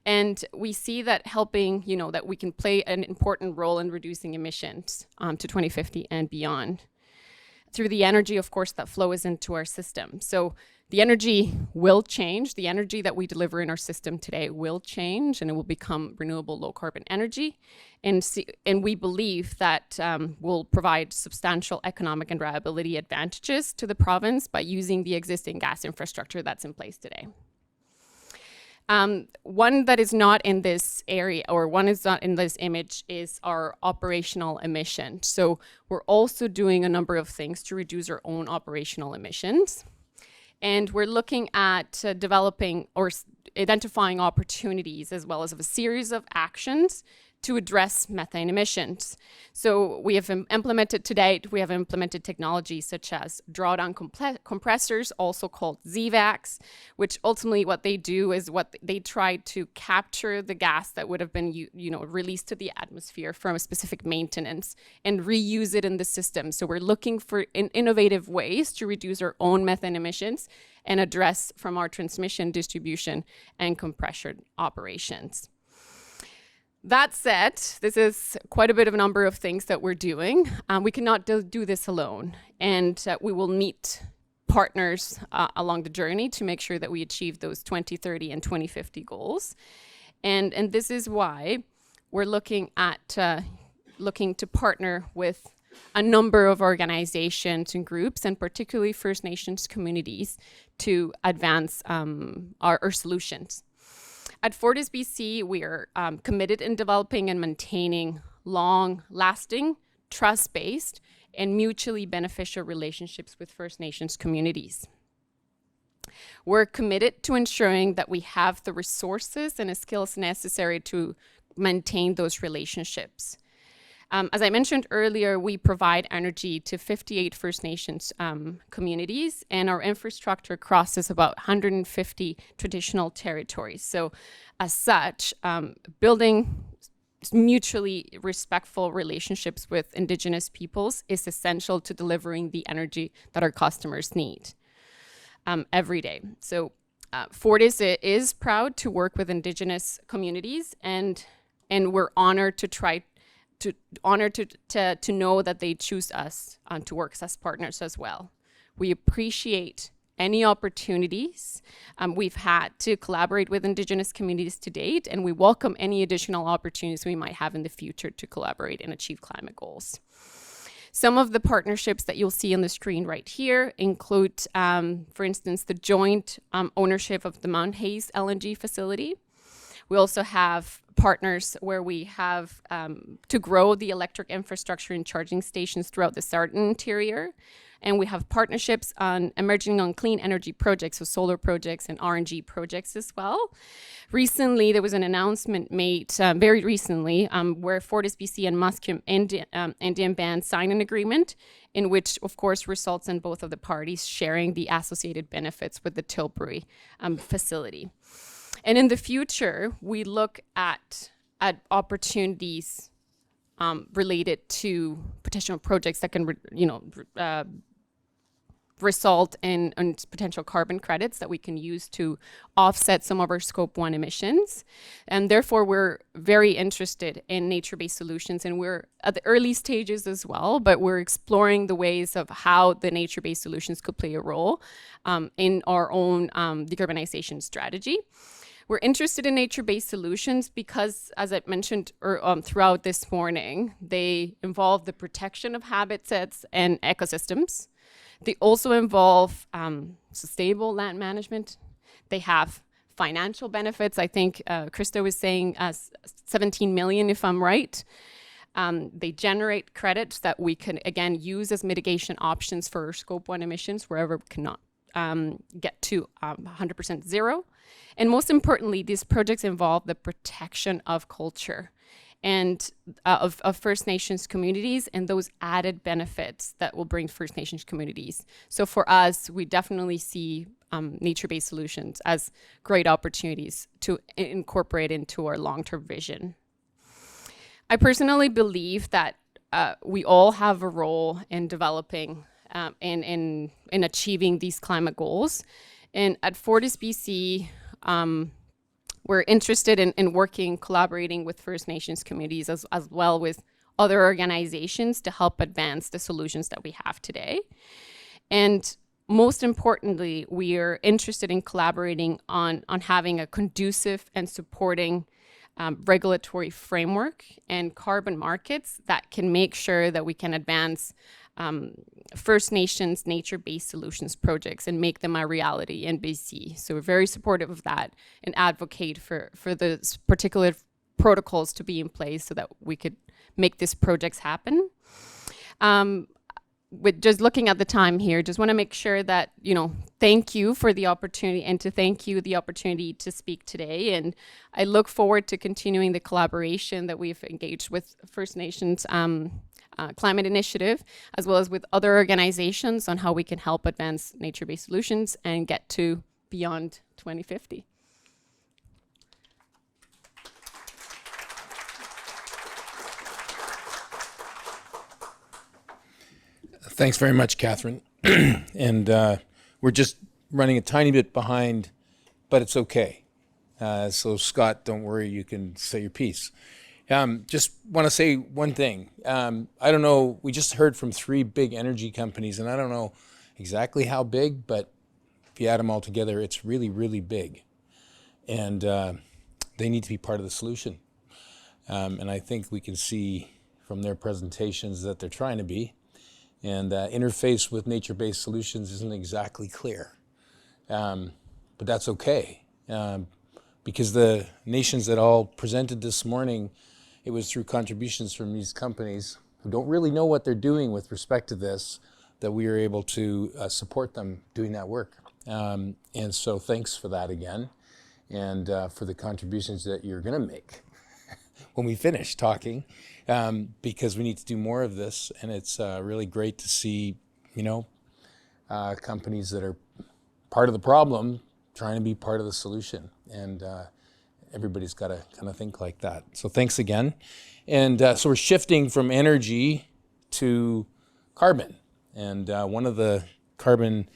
And we see that helping, that we can play an important role in reducing emissions to 2050 and beyond through the energy, of course, that flows into our system. So the energy will change. The energy that we deliver in our system today will change, and it will become renewable low carbon energy. And we believe that will provide substantial economic and reliability advantages to the province by using the existing gas infrastructure that's in place today. One that is not in this area, or one is not in this image, is our operational emissions. So we're also doing a number of things to reduce our own operational emissions. And we're looking at developing or identifying opportunities, as well as a series of actions to address methane emissions. So we have implemented to date, we have implemented technologies such as drawdown compressors, also called ZVACs, which ultimately what they do is they try to capture the gas that would have been released to the atmosphere from a specific maintenance and reuse it in the system. So we're looking for innovative ways to reduce our own methane emissions and address from our transmission, distribution, and compression operations. That said, this is quite a bit of a number of things that we're doing. We cannot do this alone, and we will meet partners along the journey to make sure that we achieve those 2030 and 2050 goals. And this is why we're looking to partner with a number of organizations and groups, and particularly First Nations communities, to advance our solutions. At FortisBC, we are committed in developing and maintaining long-lasting, trust-based, and mutually beneficial relationships with First Nations communities. We're committed to ensuring that we have the resources and the skills necessary to maintain those relationships. As I mentioned earlier, we provide energy to 58 First Nations communities, and our infrastructure crosses about 150 traditional territories. So as such, building mutually respectful relationships with Indigenous peoples is essential to delivering the energy that our customers need every day. So Fortis is proud to work with Indigenous communities, and we're honored to know that they choose us to work as partners as well. We appreciate any opportunities we've had to collaborate with Indigenous communities to date, and we welcome any additional opportunities we might have in the future to collaborate and achieve climate goals. Some of the partnerships that you'll see on the screen right here include, for instance, the joint ownership of the Mount Hayes LNG facility. We also have partners where we have to grow the electric infrastructure and charging stations throughout the southern interior. And we have partnerships on emerging on clean energy projects, so solar projects and RNG projects as well. Recently, there was an announcement made, very recently, where FortisBC and Musqueam Indian Band signed an agreement in which, of course, results in both of the parties sharing the associated benefits with the Tilbury facility. And in the future, we look at opportunities related to potential projects that can, result in potential carbon credits that we can use to offset some of our Scope 1 emissions. And therefore, we're very interested in nature-based solutions, and we're at the early stages as well, but we're exploring the ways of how the nature-based solutions could play a role in our own decarbonization strategy. We're interested in nature-based solutions because, as I mentioned throughout this morning, they involve the protection of habitats and ecosystems. They also involve sustainable land management. They have financial benefits. I think Krista was saying 17 million, if I'm right. They generate credits that we can, again, use as mitigation options for Scope 1 emissions wherever we cannot get to 100% zero. And most importantly, these projects involve the protection of culture and of First Nations communities and those added benefits that will bring First Nations communities. So for us, we definitely see nature-based solutions as great opportunities to incorporate into our long-term vision. I personally believe that we all have a role in developing in achieving these climate goals. And at FortisBC, we're interested in working, collaborating with First Nations communities as well with other organizations to help advance the solutions that we have today. And most importantly, we are interested in collaborating on having a conducive and supporting regulatory framework and carbon markets that can make sure that we can advance First Nations nature-based solutions projects and make them a reality in BC. So we're very supportive of that and advocate for those particular protocols to be in place so that we could make these projects happen. With just looking at the time here, just want to make sure that, thank you for the opportunity and to thank you the opportunity to speak today. And I look forward to continuing the collaboration that we've engaged with First Nations Climate Initiative, as well as with other organizations on how we can help advance nature-based solutions and get to beyond 2050. Thanks very much, Catherine. And we're just running a tiny bit behind, but it's okay. So Scott, don't worry, you can say your piece. Just want to say one thing. I don't know, we just heard from 3 big energy companies, and I don't know exactly how big, but if you add them all together, it's really, really big. And they need to be part of the solution. And I think we can see from their presentations that they're trying to be. And interface with nature-based solutions isn't exactly clear. But that's okay. Because the nations that all presented this morning, it was through contributions from these companies who don't really know what they're doing with respect to this, that we are able to support them doing that work. And so thanks for that again, and for the contributions that you're gonna make when we finish talking, because we need to do more of this, and it's really great to see, companies that are part of the problem trying to be part of the solution, and everybody's got to kind of think like that. So thanks again. And so we're shifting from energy to carbon, and one of the carbon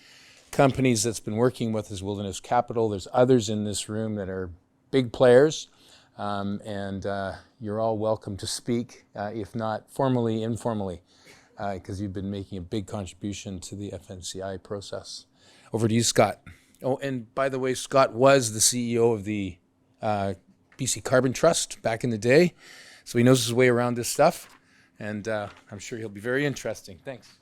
companies that's been working with is Wilderness Capital. There's others in this room that are big players. And you're all welcome to speak, if not formally, informally, because you've been making a big contribution to the FNCI process. Over to you, Scott. Oh, and by the way, Scott was the CEO of the BC Carbon Trust back in the day, so he knows his way around this stuff, and I'm sure he'll be very interesting. Thanks.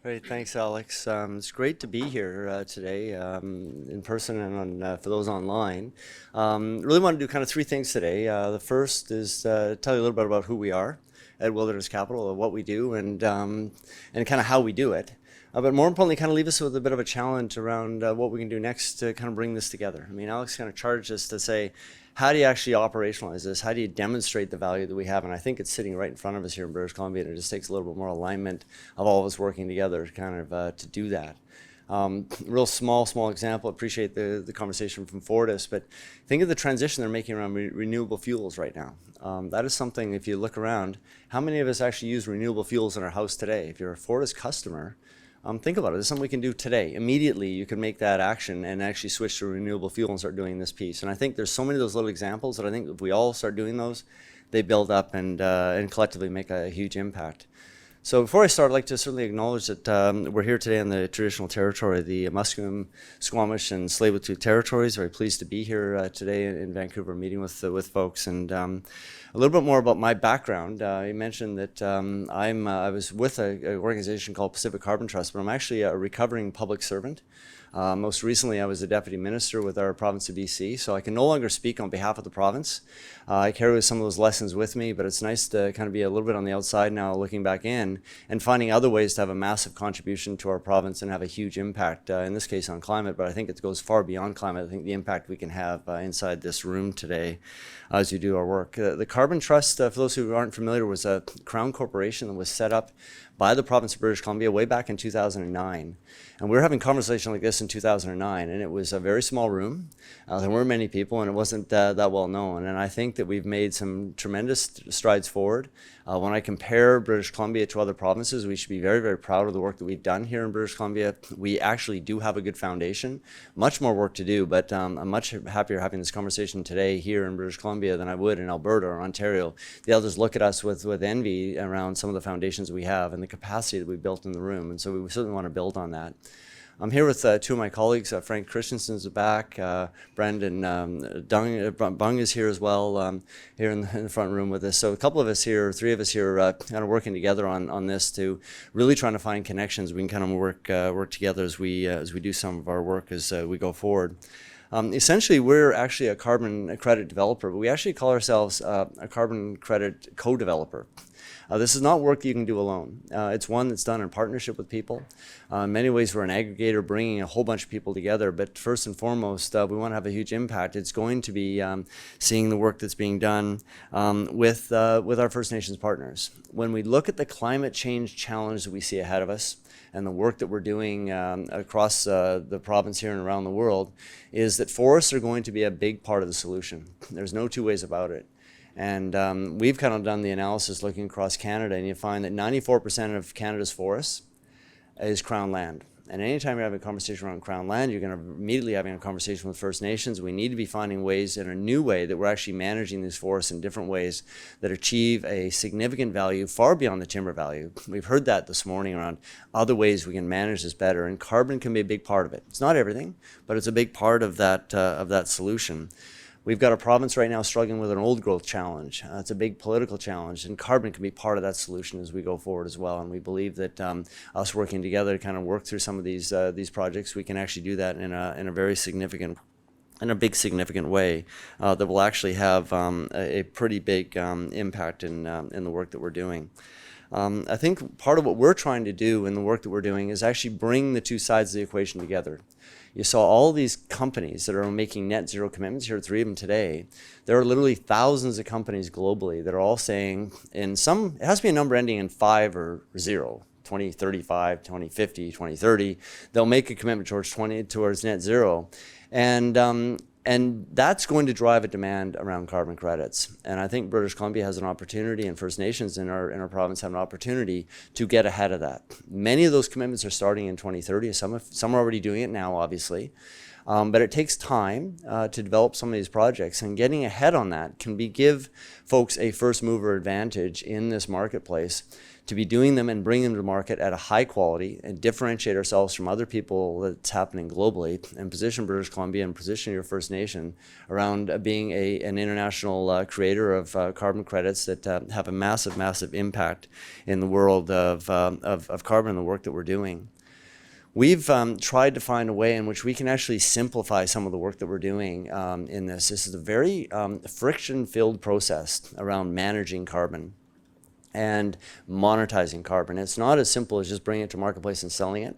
Great, thanks, Alex. It's great to be here today, in person and for those online. Really want to do kind of 3 things today. The first is tell you a little bit about who we are at Wilderness Capital, what we do, and kind of how we do it. But more importantly, kind of leave us with a bit of a challenge around what we can do next to kind of bring this together. I mean, Alex kind of charged us to say, how do you actually operationalize this? How do you demonstrate the value that we have? And I think it's sitting right in front of us here in British Columbia, and it just takes a little bit more alignment of all of us working together kind of to do that. Real small example, appreciate the conversation from Fortis, but think of the transition they're making around renewable fuels right now. That is something, if you look around, how many of us actually use renewable fuels in our house today? If you're a Fortis customer, think about it. It's something we can do today. Immediately, you can make that action and actually switch to renewable fuel and start doing this piece. And I think there's so many of those little examples that I think if we all start doing those, they build up and collectively make a huge impact. So before I start, I'd like to certainly acknowledge that we're here today on the traditional territory, the Musqueam, Squamish, and Tsleil-Waututh territories. Very pleased to be here today in Vancouver, meeting with folks. And a little bit more about my background. You mentioned that I was with an organization called Pacific Carbon Trust, but I'm actually a recovering public servant. Most recently, I was a deputy minister with our province of BC, so I can no longer speak on behalf of the province. I carry some of those lessons with me, but it's nice to kind of be a little bit on the outside now, looking back in, and finding other ways to have a massive contribution to our province and have a huge impact, in this case on climate, but I think it goes far beyond climate. I think the impact we can have inside this room today as you do our work. The Carbon Trust, for those who aren't familiar, was a Crown corporation that was set up by the province of British Columbia way back in 2009. And we were having conversations like this in 2009, and it was a very small room. There weren't many people, and it wasn't that well known. And I think that we've made some tremendous strides forward. When I compare British Columbia to other provinces, we should be very, very proud of the work that we've done here in British Columbia. We actually do have a good foundation. Much more work to do, but I'm much happier having this conversation today here in British Columbia than I would in Alberta or Ontario. The others look at us with envy around some of the foundations we have and the capacity that we built in the room, and so we certainly want to build on that. I'm here with two of my colleagues. Frank Christensen's back. Brandon Bung is here as well, here in the front room with us. So a couple of us here, three of us here, kind of working together on this to really trying to find connections. We can kind of work together as we do some of our work as we go forward. Essentially, we're actually a carbon credit developer, but we actually call ourselves a carbon credit co-developer. This is not work you can do alone. It's one that's done in partnership with people. In many ways, we're an aggregator bringing a whole bunch of people together, but first and foremost, we want to have a huge impact. It's going to be seeing the work that's being done with our First Nations partners. When we look at the climate change challenge that we see ahead of us, and the work that we're doing across the province here and around the world, is that forests are going to be a big part of the solution. There's no two ways about it. And we've kind of done the analysis looking across Canada, and you find that 94% of Canada's forests is Crown land. And anytime you're having a conversation around Crown land, you're going to immediately having a conversation with First Nations. We need to be finding ways in a new way that we're actually managing these forests in different ways that achieve a significant value far beyond the timber value. We've heard that this morning around other ways we can manage this better, and carbon can be a big part of it. It's not everything, but it's a big part of that solution. We've got a province right now struggling with an old growth challenge. It's a big political challenge, and carbon can be part of that solution as we go forward as well. And we believe that us working together to kind of work through some of these projects, we can actually do that in a very significant, in a big significant way that will actually have a pretty big impact in the work that we're doing. I think part of what we're trying to do in the work that we're doing is actually bring the two sides of the equation together. You saw all these companies that are making net zero commitments. Here are three of them today. There are literally thousands of companies globally that are all saying, in some, it has to be a number ending in 5 or 0, 2035, 2050, 2030. They'll make a commitment towards net zero. And that's going to drive a demand around carbon credits. And I think British Columbia has an opportunity, and First Nations in our province have an opportunity to get ahead of that. Many of those commitments are starting in 2030. Some are already doing it now, obviously. But it takes time to develop some of these projects, and getting ahead on that can give folks a first mover advantage in this marketplace to be doing them and bring them to market at a high quality and differentiate ourselves from other people that's happening globally, and position British Columbia and position your First Nation around being an international creator of carbon credits that have a massive, massive impact in the world of carbon and the work that we're doing. We've tried to find a way in which we can actually simplify some of the work that we're doing in this. This is a very friction-filled process around managing carbon and monetizing carbon. It's not as simple as just bringing it to marketplace and selling it.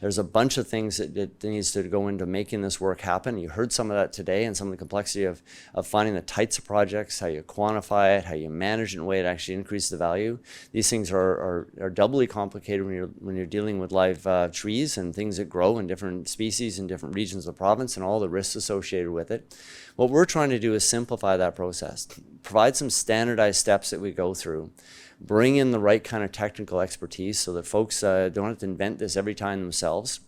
There's a bunch of things that needs to go into making this work happen. You heard some of that today, and some of the complexity of finding the types of projects, how you quantify it, how you manage it in a way to actually increase the value. These things are doubly complicated when you're dealing with live trees and things that grow in different species in different regions of the province and all the risks associated with it. What we're trying to do is simplify that process, provide some standardized steps that we go through, bring in the right kind of technical expertise so that folks don't have to invent this every time themselves,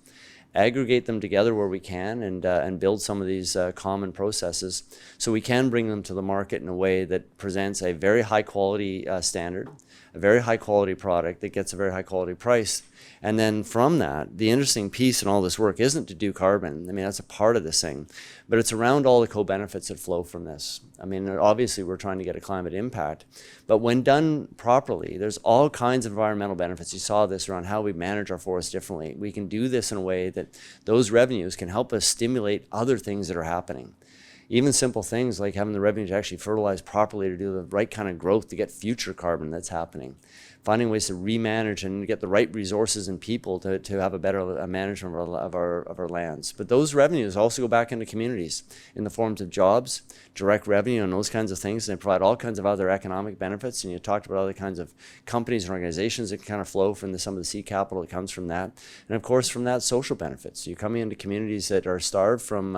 aggregate them together where we can, and build some of these common processes so we can bring them to the market in a way that presents a very high quality standard, a very high quality product that gets a very high quality price. And then from that, the interesting piece in all this work isn't to do carbon. I mean, that's a part of this thing, but it's around all the co-benefits that flow from this. I mean, obviously we're trying to get a climate impact, but when done properly, there's all kinds of environmental benefits. You saw this around how we manage our forests differently. We can do this in a way that those revenues can help us stimulate other things that are happening. Even simple things like having the revenue to actually fertilize properly to do the right kind of growth to get future carbon that's happening. finding ways to remanage and get the right resources and people to have a better management of our lands. But those revenues also go back into communities in the forms of jobs, direct revenue, and those kinds of things. And they provide all kinds of other economic benefits. And you talked about other kinds of companies and organizations that kind of flow from some of the seed capital that comes from that. And of course, from that, social benefits. You're coming into communities that are starved from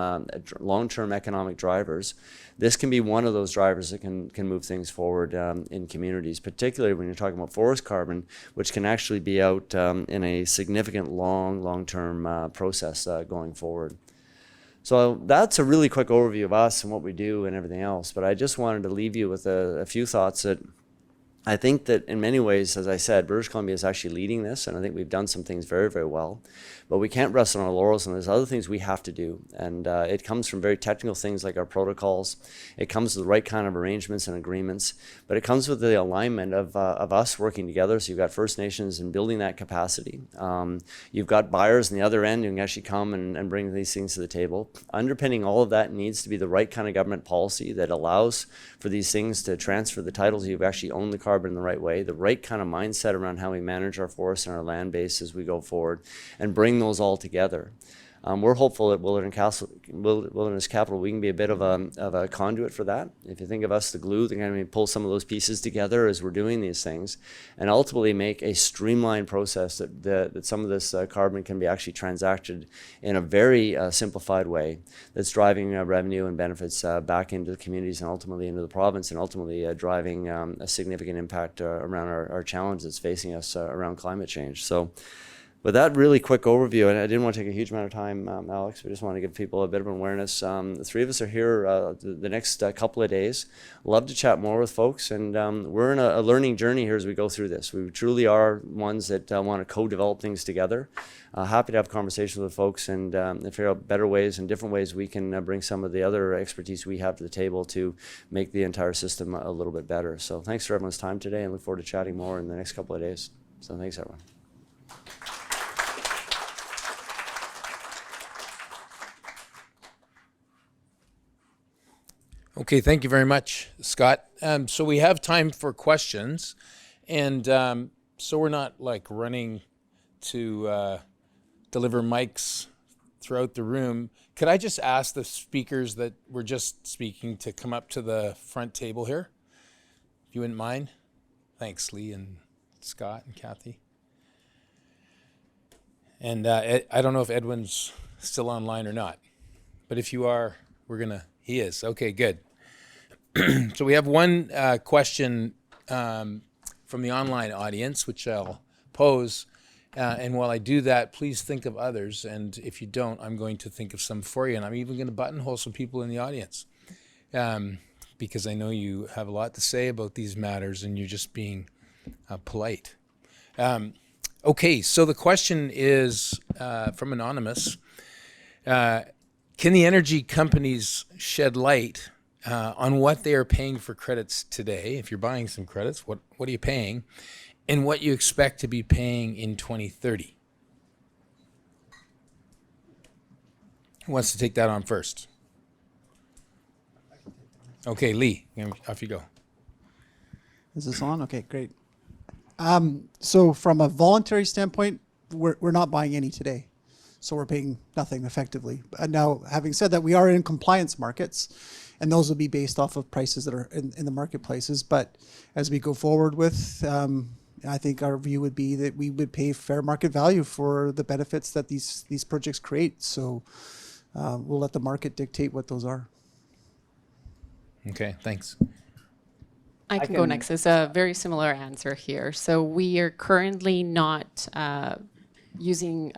long-term economic drivers. This can be one of those drivers that can move things forward in communities, particularly when you're talking about forest carbon, which can actually be out in a significant long-term process going forward. So that's a really quick overview of us and what we do and everything else. But I just wanted to leave you with a few thoughts that I think that in many ways, as I said, British Columbia is actually leading this, and I think we've done some things very, very well. But we can't rest on our laurels, and there's other things we have to do. And it comes from very technical things like our protocols. It comes with the right kind of arrangements and agreements. But it comes with the alignment of us working together. So you've got First Nations and building that capacity. You've got buyers on the other end who can actually come and bring these things to the table. Underpinning all of that needs to be the right kind of government policy that allows for these things to transfer the titles. You've actually owned the carbon in the right way, the right kind of mindset around how we manage our forests and our land base as we go forward, and bring those all together. We're hopeful at Wilderness Capital we can be a bit of a conduit for that. If you think of us, the glue, they're going to pull some of those pieces together as we're doing these things, and ultimately make a streamlined process that some of this carbon can be actually transacted in a very simplified way that's driving revenue and benefits back into the communities and ultimately into the province, and ultimately driving a significant impact around our challenge that's facing us around climate change. So with that really quick overview, and I didn't want to take a huge amount of time, Alex, we just want to give people a bit of awareness. The three of us are here the next couple of days. Love to chat more with folks, and we're in a learning journey here as we go through this. We truly are ones that want to co-develop things together. Happy to have conversations with folks and figure out better ways and different ways we can bring some of the other expertise we have to the table to make the entire system a little bit better. So thanks for everyone's time today, and look forward to chatting more in the next couple of days. So thanks, everyone. Okay, thank you very much, Scott. So we have time for questions, and so we're not like running to deliver mics throughout the room. Could I just ask the speakers that were just speaking to come up to the front table here, if you wouldn't mind? Thanks, Lee and Scott and Kathy. And I don't know if Edwin's still online or not, but if you are, he is. Okay, good. So we have one question from the online audience, which I'll pose. And while I do that, please think of others. And if you don't, I'm going to think of some for you. And I'm even going to buttonhole some people in the audience because I know you have a lot to say about these matters and you're just being polite. Okay, so the question is from Anonymous. Can the energy companies shed light on what they are paying for credits today? If you're buying some credits, what are you paying? And what you expect to be paying in 2030? Who wants to take that on first? Okay, Lee, off you go. Is this on? Okay, great. So from a voluntary standpoint, we're not buying any today. So we're paying nothing effectively. Now, having said that, we are in compliance markets, and those will be based off of prices that are in the marketplaces. But as we go forward with, I think our view would be that we would pay fair market value for the benefits that these projects create. So we'll let the market dictate what those are. Okay, thanks. I can go next. It's a very similar answer here. So we are currently not using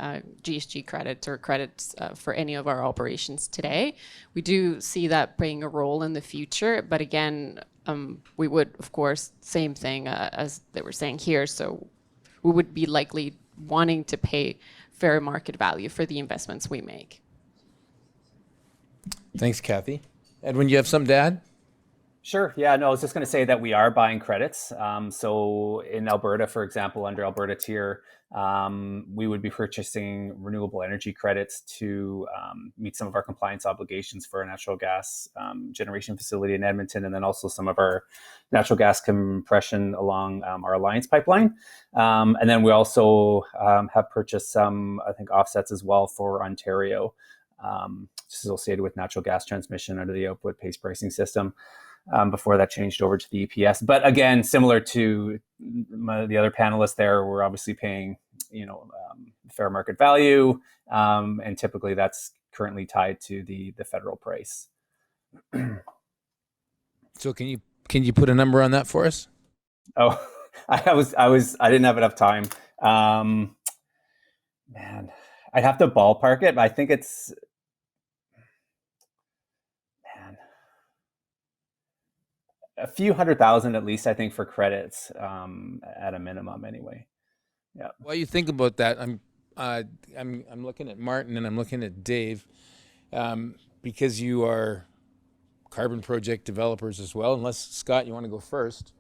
GSG credits or credits for any of our operations today. We do see that playing a role in the future, but again, we would, of course, same thing as they were saying here. So we would be likely wanting to pay fair market value for the investments we make. Thanks, Kathy. Edwin, you have something to add? Sure. Yeah, no, I was just going to say that we are buying credits. So in Alberta, for example, under Alberta Tier, we would be purchasing renewable energy credits to meet some of our compliance obligations for a natural gas generation facility in Edmonton, and then also some of our natural gas compression along our Alliance pipeline. And then we also have purchased some, I think, offsets as well for Ontario, associated with natural gas transmission under the output-based pricing system. Before that changed over to the EPS. But again, similar to the other panelists there, we're obviously paying, fair market value, and typically that's currently tied to the federal price. So can you put a number on that for us? Oh, I didn't have enough time. Man, I'd have to ballpark it, but I think it's, a few $100,000 at least, I think, for credits, at a minimum anyway. Yeah. While you think about that, I'm looking at Martin and I'm looking at Dave, because you are carbon project developers as well. Unless, Scott, you want to go first.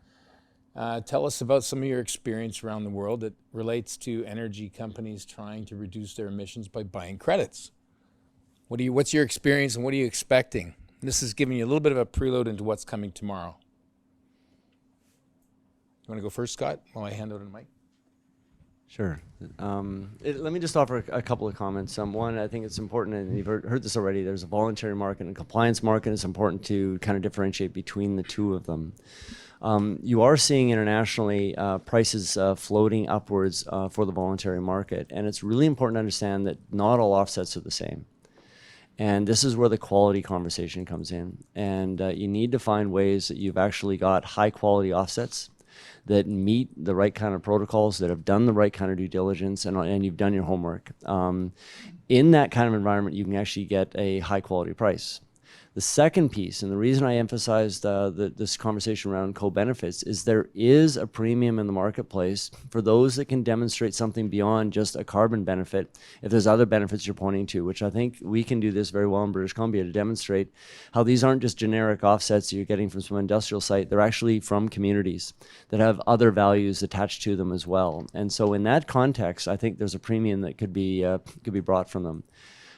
Tell us about some of your experience around the world that relates to energy companies trying to reduce their emissions by buying credits. What's your experience and what are you expecting? This is giving you a little bit of a preload into what's coming tomorrow. You want to go first, Scott, while I hand over to Mike? Sure. Let me just offer a couple of comments. One, I think it's important, and you've heard this already, there's a voluntary market and a compliance market. It's important to kind of differentiate between the two of them. You are seeing internationally prices floating upwards for the voluntary market, and it's really important to understand that not all offsets are the same. And this is where the quality conversation comes in. And you need to find ways that you've actually got high quality offsets that meet the right kind of protocols, that have done the right kind of due diligence, and you've done your homework. In that kind of environment, you can actually get a high quality price. The second piece, and the reason I emphasized this conversation around co-benefits, is there is a premium in the marketplace for those that can demonstrate something beyond just a carbon benefit, if there's other benefits you're pointing to, which I think we can do this very well in British Columbia to demonstrate how these aren't just generic offsets that you're getting from some industrial site. They're actually from communities that have other values attached to them as well. And so in that context, I think there's a premium that could be brought from them.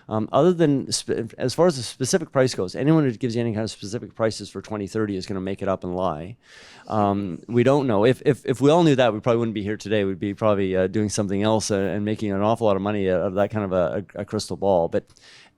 Other than, as far as the specific price goes, anyone who gives you any kind of specific prices for 2030 is going to make it up and lie. We don't know. If we all knew that, we probably wouldn't be here today. We'd be probably doing something else and making an awful lot of money out of that kind of a crystal ball. But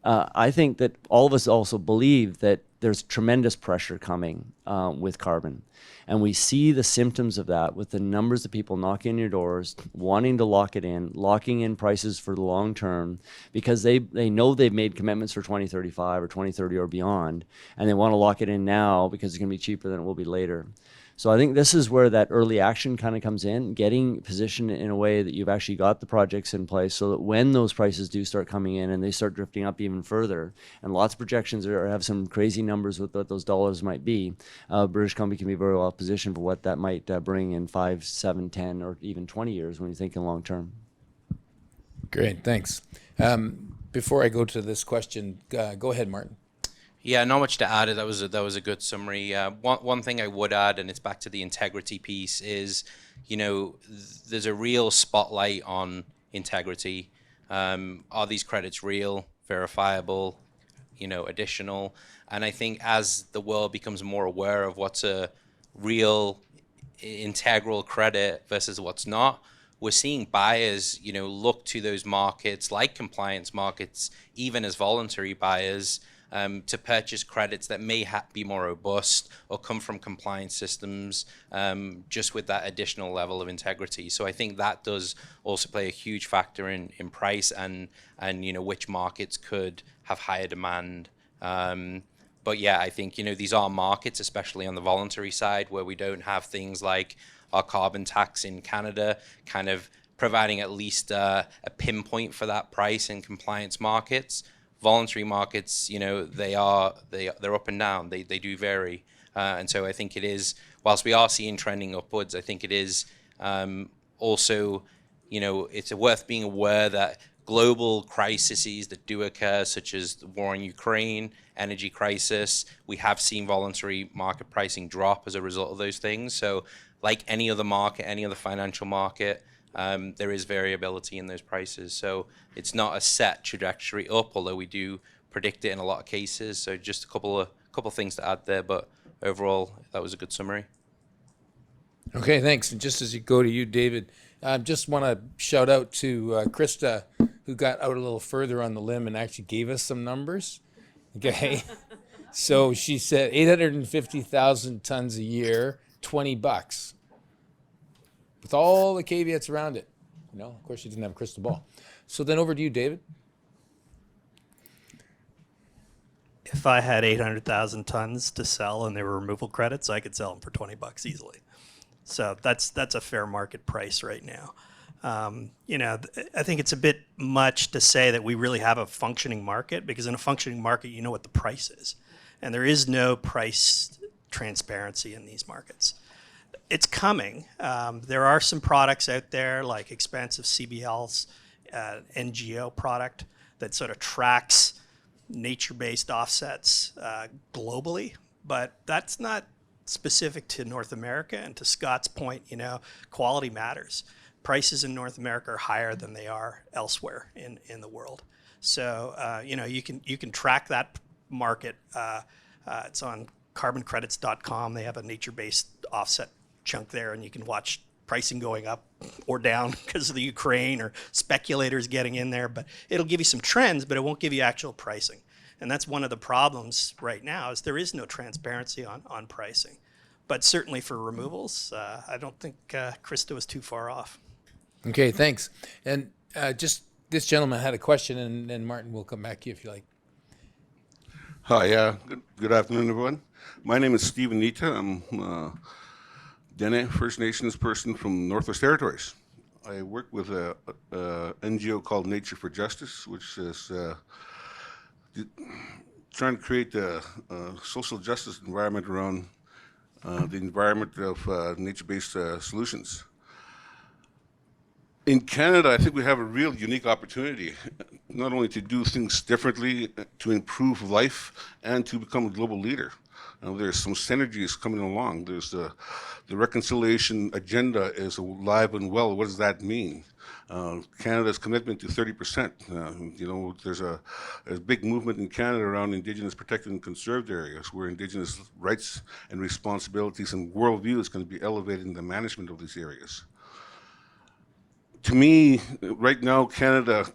I think that all of us also believe that there's tremendous pressure coming with carbon. And we see the symptoms of that with the numbers of people knocking on your doors, wanting to lock it in, locking in prices for the long term, because they know they've made commitments for 2035 or 2030 or beyond, and they want to lock it in now because it's going to be cheaper than it will be later. So I think this is where that early action kind of comes in, getting positioned in a way that you've actually got the projects in place so that when those prices do start coming in and they start drifting up even further, and lots of projections have some crazy numbers with what those dollars might be, British Columbia can be very well positioned for what that might bring in 5, 7, 10, or even 20 years when you're thinking long term. Great, thanks. Before I go to this question, go ahead, Martin. Yeah, not much to add. That was a good summary. One thing I would add, and it's back to the integrity piece, is, there's a real spotlight on integrity. Are these credits real, verifiable, additional? And I think as the world becomes more aware of what's a real integral credit versus what's not, we're seeing buyers, look to those markets like compliance markets, even as voluntary buyers, to purchase credits that may be more robust or come from compliance systems, just with that additional level of integrity. So I think that does also play a huge factor in price and which markets could have higher demand. But yeah, I think these are markets, especially on the voluntary side, where we don't have things like our carbon tax in Canada, kind of providing at least a pinpoint for that price in compliance markets. Voluntary markets, they're up and down. They do vary, and so I think it is. Whilst we are seeing trending upwards, I think it is also, it's worth being aware that global crises that do occur, such as the war in Ukraine, energy crisis, we have seen voluntary market pricing drop as a result of those things. So like any other market, any other financial market, there is variability in those prices. So it's not a set trajectory up, although we do predict it in a lot of cases. So just a couple things to add there, but overall, that was a good summary. Okay, thanks. And just as you go to you, David, I just want to shout out to Krista, who got out a little further on the limb and actually gave us some numbers. Okay. So she said 850,000 tons a year, $20, with all the caveats around it. You know, of course, she didn't have a crystal ball. So then over to you, David. If I had 800,000 tons to sell and there were removal credits, I could sell them for $20 easily. So that's a fair market price right now. I think it's a bit much to say that we really have a functioning market, because in a functioning market, you know what the price is. And there is no price transparency in these markets. It's coming. There are some products out there like expensive CBL's NGO product that sort of tracks nature-based offsets globally, but that's not specific to North America. And to Scott's point, quality matters. Prices in North America are higher than they are elsewhere in the world. So you can track that market. It's on carboncredits.com. They have a nature-based offset chunk there, and you can watch pricing going up or down because of the Ukraine or speculators getting in there. But it'll give you some trends, but it won't give you actual pricing. And that's one of the problems right now, is there is no transparency on pricing. But certainly for removals, I don't think Krista was too far off. Okay, thanks. And just this gentleman had a question, and Martin, will come back to you if you like. Hi, good afternoon, everyone. My name is Stephen Nita. I'm a Dene First Nations person from Northwest Territories. I work with a NGO called Nature for Justice, which is trying to create a social justice environment around the environment of nature-based solutions. In Canada, I think we have a real unique opportunity, not only to do things differently, to improve life, and to become a global leader. There's some synergies coming along. There's the reconciliation agenda is alive and well. What does that mean? Canada's commitment to 30%. There's a big movement in Canada around Indigenous protected and conserved areas, where Indigenous rights and responsibilities and worldview is going to be elevated in the management of these areas. To me, right now, Canada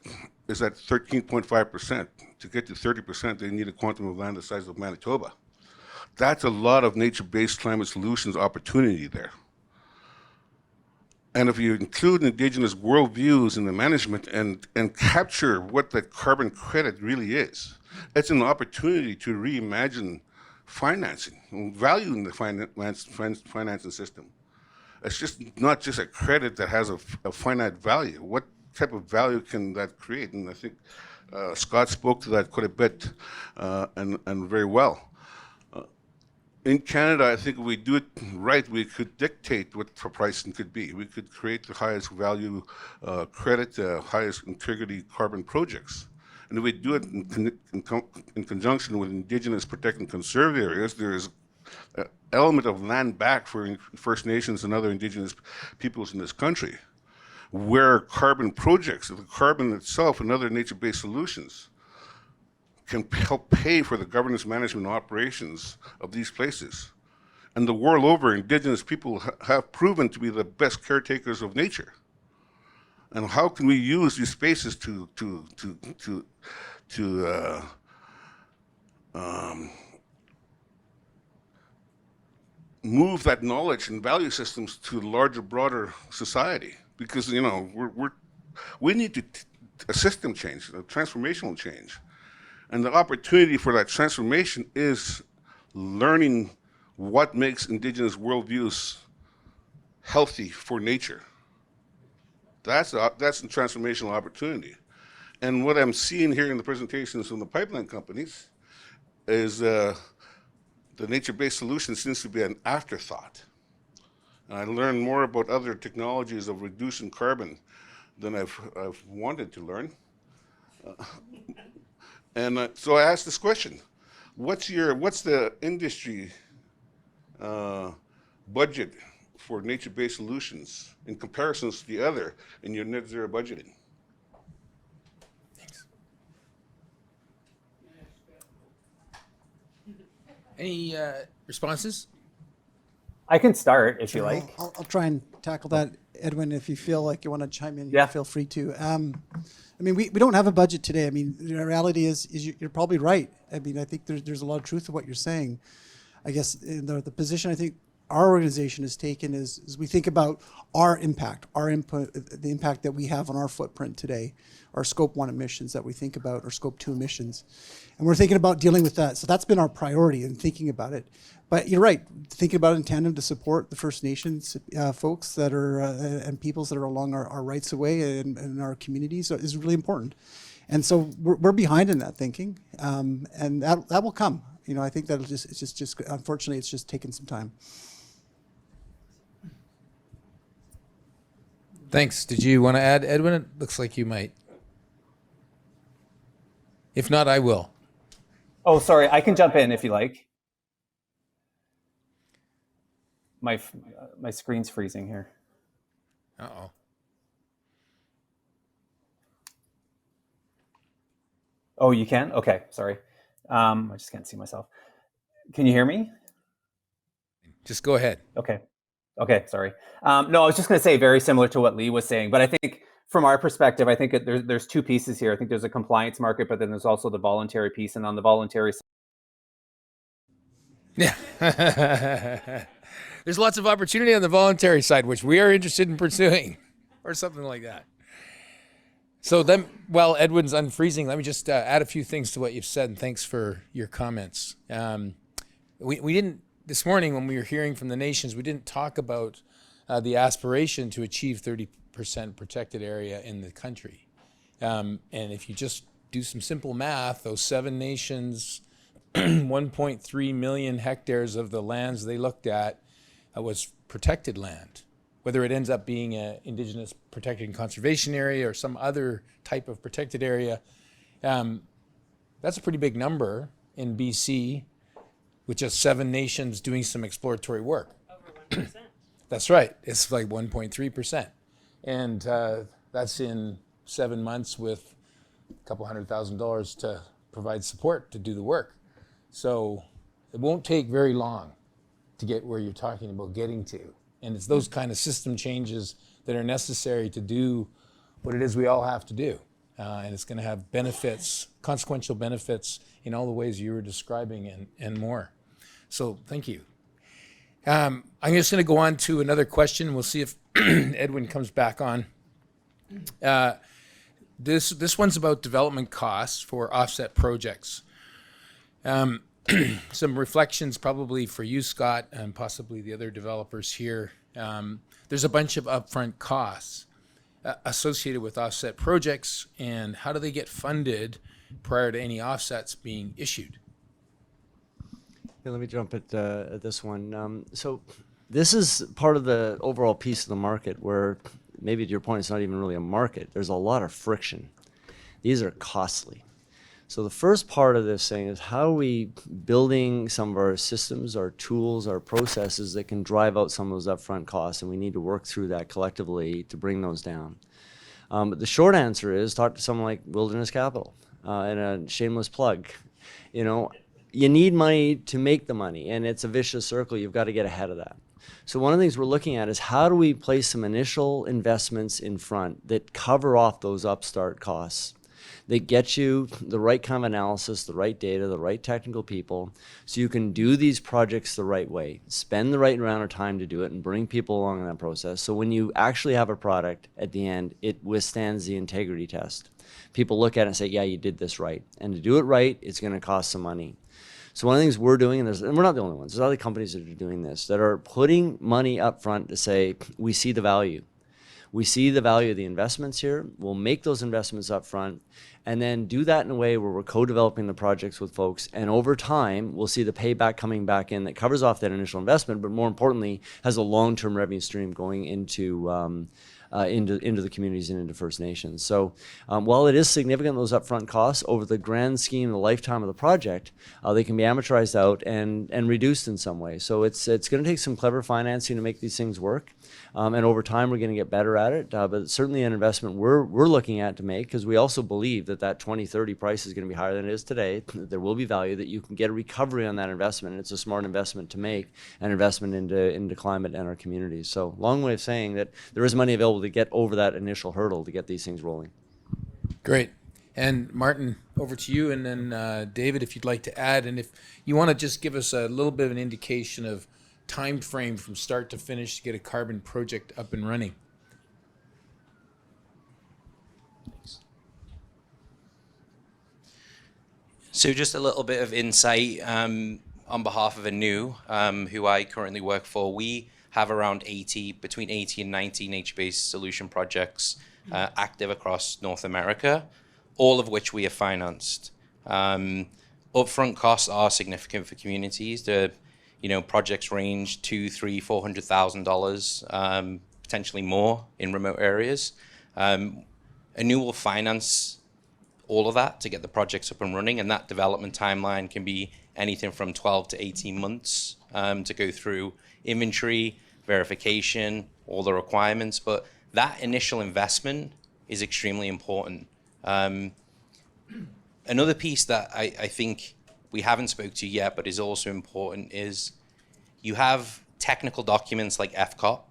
is at 13.5%. To get to 30%, they need a quantum of land the size of Manitoba. That's a lot of nature-based climate solutions opportunity there. And if you include Indigenous worldviews in the management and capture what that carbon credit really is, it's an opportunity to reimagine financing, value in the financing system. It's just not just a credit that has a finite value. What type of value can that create? And I think Scott spoke to that quite a bit and very well. In Canada, I think if we do it right, we could dictate what the pricing could be. We could create the highest value credit, highest integrity carbon projects. And if we do it in conjunction with Indigenous protected and conserved areas, there is an element of land back for First Nations and other Indigenous peoples in this country, where carbon projects, the carbon itself and other nature-based solutions, can help pay for the governance, management, and operations of these places. And the world over, Indigenous people have proven to be the best caretakers of nature. And how can we use these spaces to move that knowledge and value systems to larger, broader society? Because we need a system change, a transformational change. And the opportunity for that transformation is learning what makes Indigenous worldviews healthy for nature. That's a transformational opportunity. And what I'm seeing here in the presentations from the pipeline companies is the nature-based solution seems to be an afterthought. And I learned more about other technologies of reducing carbon than I've wanted to learn. And so I asked this question: what's the industry budget for nature-based solutions in comparison to the other in your net zero budgeting? Thanks. Any responses? I can start if you Sure, like. I'll try and tackle that, Edwin. If you feel like you want to chime in, Yeah. feel free to. I mean, we don't have a budget today. I mean, the reality is you're probably right. I mean, I think there's a lot of truth to what you're saying. I guess in the position I think our organization has taken is we think about our impact, our input, the impact that we have on our footprint today, our scope 1 emissions that we think about, or scope 2 emissions. And we're thinking about dealing with that. So that's been our priority in thinking about it. But you're right, thinking about it in tandem to support the First Nations folks that are and peoples that are along our rights of way and our communities is really important. And so we're behind in that thinking, and that will come. You know, I think that'll it's just unfortunately it's just taken some time. Thanks. Did you want to add, Edwin? It looks like you might. If not, I will. Oh, sorry, I can jump in if you like. My screen's freezing here. Uh-oh. Oh, you can? Okay, sorry. I just can't see myself. Can you hear me? Just go ahead. Okay. Okay, sorry. No, I was just going to say very similar to what Lee was saying, but I think from our perspective, I think there's two pieces here. I think there's a compliance market, but then there's also the voluntary piece. And on the voluntary side, Yeah. There's lots of opportunity on the voluntary side, which we are interested in pursuing, or something like that. So then, while Edwin's unfreezing, let me just add a few things to what you've said, and thanks for your comments. We didn't, this morning when we were hearing from the nations, we didn't talk about the aspiration to achieve 30% protected area in the country. And if you just do some simple math, those 7 nations, 1.3 million hectares of the lands they looked at was protected land. Whether it ends up being an Indigenous protected and conservation area or some other type of protected area, that's a pretty big number in BC, with just 7 nations doing some exploratory work. Over 1%. That's right. It's like 1.3%. And that's in 7 months with a couple $100,000 to provide support to do the work. So it won't take very long to get where you're talking about getting to. And it's those kind of system changes that are necessary to do what it is we all have to do. And it's going to have benefits, consequential benefits in all the ways you were describing and more. So thank you. I'm just going to go on to another question. We'll see if Edwin comes back on. This one's about development costs for offset projects. Some reflections probably for you, Scott, and possibly the other developers here. There's a bunch of upfront costs associated with offset projects, and how do they get funded prior to any offsets being issued? Yeah, let me jump at this one. So this is part of the overall piece of the market where, maybe to your point, it's not even really a market. There's a lot of friction. These are costly. So the first part of this thing is how are we building some of our systems, our tools, our processes that can drive out some of those upfront costs, and we need to work through that collectively to bring those down. But the short answer is talk to someone like Wilderness Capital, and a shameless plug. You know, you need money to make the money, and it's a vicious circle. You've got to get ahead of that. So one of the things we're looking at is how do we place some initial investments in front that cover off those upstart costs, that get you the right kind of analysis, the right data, the right technical people, so you can do these projects the right way, spend the right amount of time to do it, and bring people along in that process. So when you actually have a product at the end, it withstands the integrity test. People look at it and say, yeah, you did this right. And to do it right, it's going to cost some money. So one of the things we're doing, and we're not the only ones, there's other companies that are doing this, that are putting money up front to say, we see the value. We see the value of the investments here. We'll make those investments up front, and then do that in a way where we're co-developing the projects with folks, and over time we'll see the payback coming back in that covers off that initial investment, but more importantly has a long-term revenue stream going into the communities and into First Nations. So while it is significant, those upfront costs, over the grand scheme, the lifetime of the project, they can be amortized out and reduced in some way. So it's going to take some clever financing to make these things work. And over time, we're going to get better at it. But it's certainly an investment we're looking at to make, because we also believe that 2030 price is going to be higher than it is today. There will be value, that you can get a recovery on that investment. And it's a smart investment to make, an investment into climate and our communities. So long way of saying that there is money available to get over that initial hurdle to get these things rolling. Great. And Martin, over to you, and then David, if you'd like to add, and if you want to just give us a little bit of an indication of time frame from start to finish to get a carbon project up and running. So just a little bit of insight on behalf of Anu, who I currently work for. We have around between 80 and 90 nature-based solution projects active across North America, all of which we have financed. Upfront costs are significant for communities. The projects range $200,000, $300,000, $400,000, potentially more in remote areas. Anu will finance all of that to get the projects up and running, and that development timeline can be anything from 12 to 18 months to go through inventory, verification, all the requirements. But that initial investment is extremely important. Another piece that I think we haven't spoke to yet, but is also important, is you have technical documents like FCOP,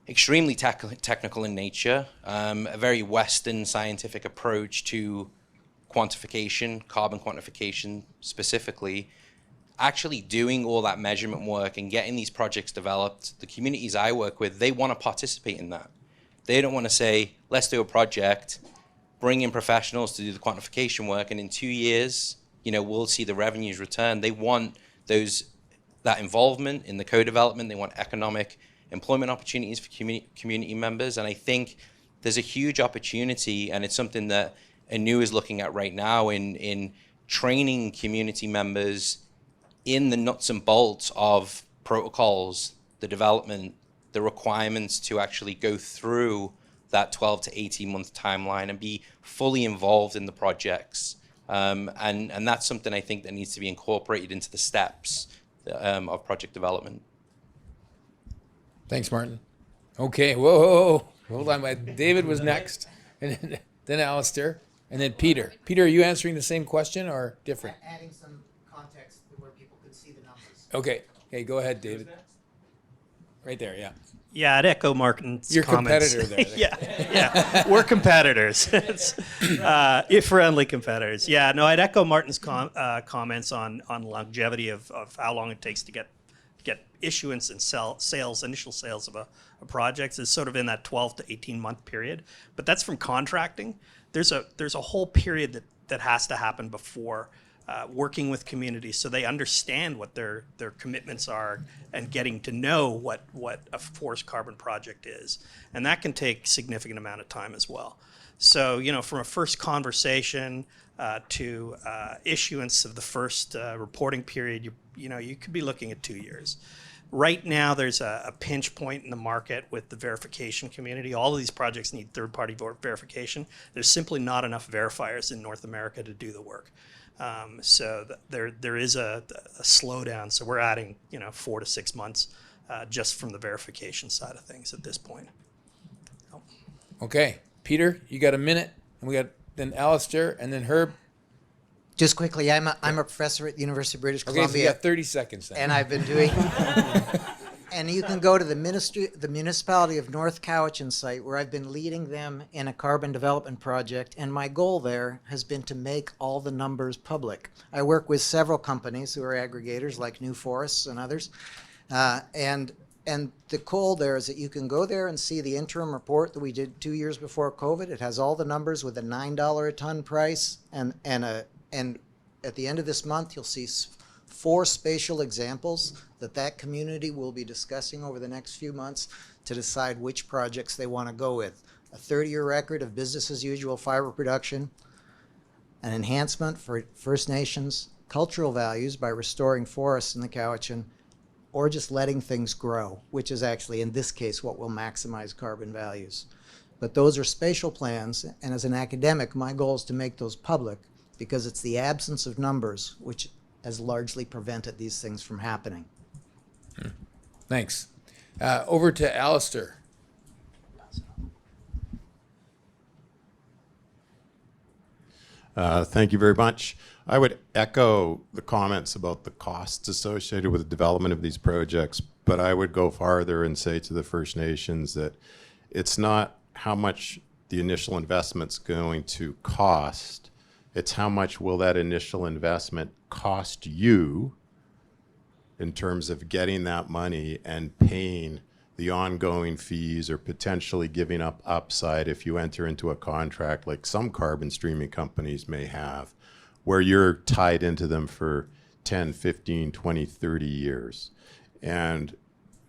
extremely technical in nature, a very Western scientific approach to quantification, carbon quantification specifically. Actually doing all that measurement work and getting these projects developed, the communities I work with, they want to participate in that. They don't want to say, let's do a project, bring in professionals to do the quantification work, and in 2 years, we'll see the revenues return. They want that involvement in the co-development. They want economic employment opportunities for community members. And I think there's a huge opportunity, and it's something that Anu is looking at right now in training community members in the nuts and bolts of protocols, the development, the requirements to actually go through that 12 to 18 month timeline and be fully involved in the projects. And that's something I think that needs to be incorporated into the steps of project development. Thanks, Martin. Okay, whoa. Hold on, David was next, and then Alistair, and then Peter. Peter, are you answering the same question or different? Adding some context where people could see the numbers. Okay, go ahead, David. Right there, yeah. Yeah, I'd echo Martin's Your comments. competitor there. yeah, we're competitors. If friendly competitors. Yeah, no, I'd echo Martin's comments on longevity of how long it takes to get issuance and initial sales of a project is sort of in that 12 to 18 month period. But that's from contracting. There's a whole period that has to happen before working with communities so they understand what their commitments are and getting to know what a forest carbon project is. And that can take significant amount of time as well. So, from a first conversation to issuance of the first reporting period, you could be looking at 2 years. Right now, there's a pinch point in the market with the verification community. All of these projects need third-party verification. There's simply not enough verifiers in North America to do the work. So there is a slowdown. So we're adding 4 to 6 months just from the verification side of things at this point. Okay, Peter, you got a minute, and we got then Alistair, and then Herb. Just quickly, I'm a professor at the University of British Columbia. Okay, so you got 30 seconds then. And I've been doing, and you can go to the municipality of North Cowichan site where I've been leading them in a carbon development project. And my goal there has been to make all the numbers public. I work with several companies who are aggregators like New Forests and others. And the goal there is that you can go there and see the interim report that we did 2 years before COVID. It has all the numbers with a $9 a ton price, and at the end of this month, you'll see 4 spatial examples that community will be discussing over the next few months to decide which projects they want to go with. A 30-year record of business as usual fiber production, an enhancement for First Nations cultural values by restoring forests in the Cowichan, or just letting things grow, which is actually, in this case, what will maximize carbon values. But those are spatial plans, and as an academic, my goal is to make those public because it's the absence of numbers which has largely prevented these things from happening. Thanks. Over to Alistair. Thank you very much. I would echo the comments about the costs associated with the development of these projects, but I would go farther and say to the First Nations that it's not how much the initial investment's going to cost, it's how much will that initial investment cost you in terms of getting that money and paying the ongoing fees or potentially giving up upside if you enter into a contract like some carbon streaming companies may have, where you're tied into them for 10, 15, 20, 30 years. And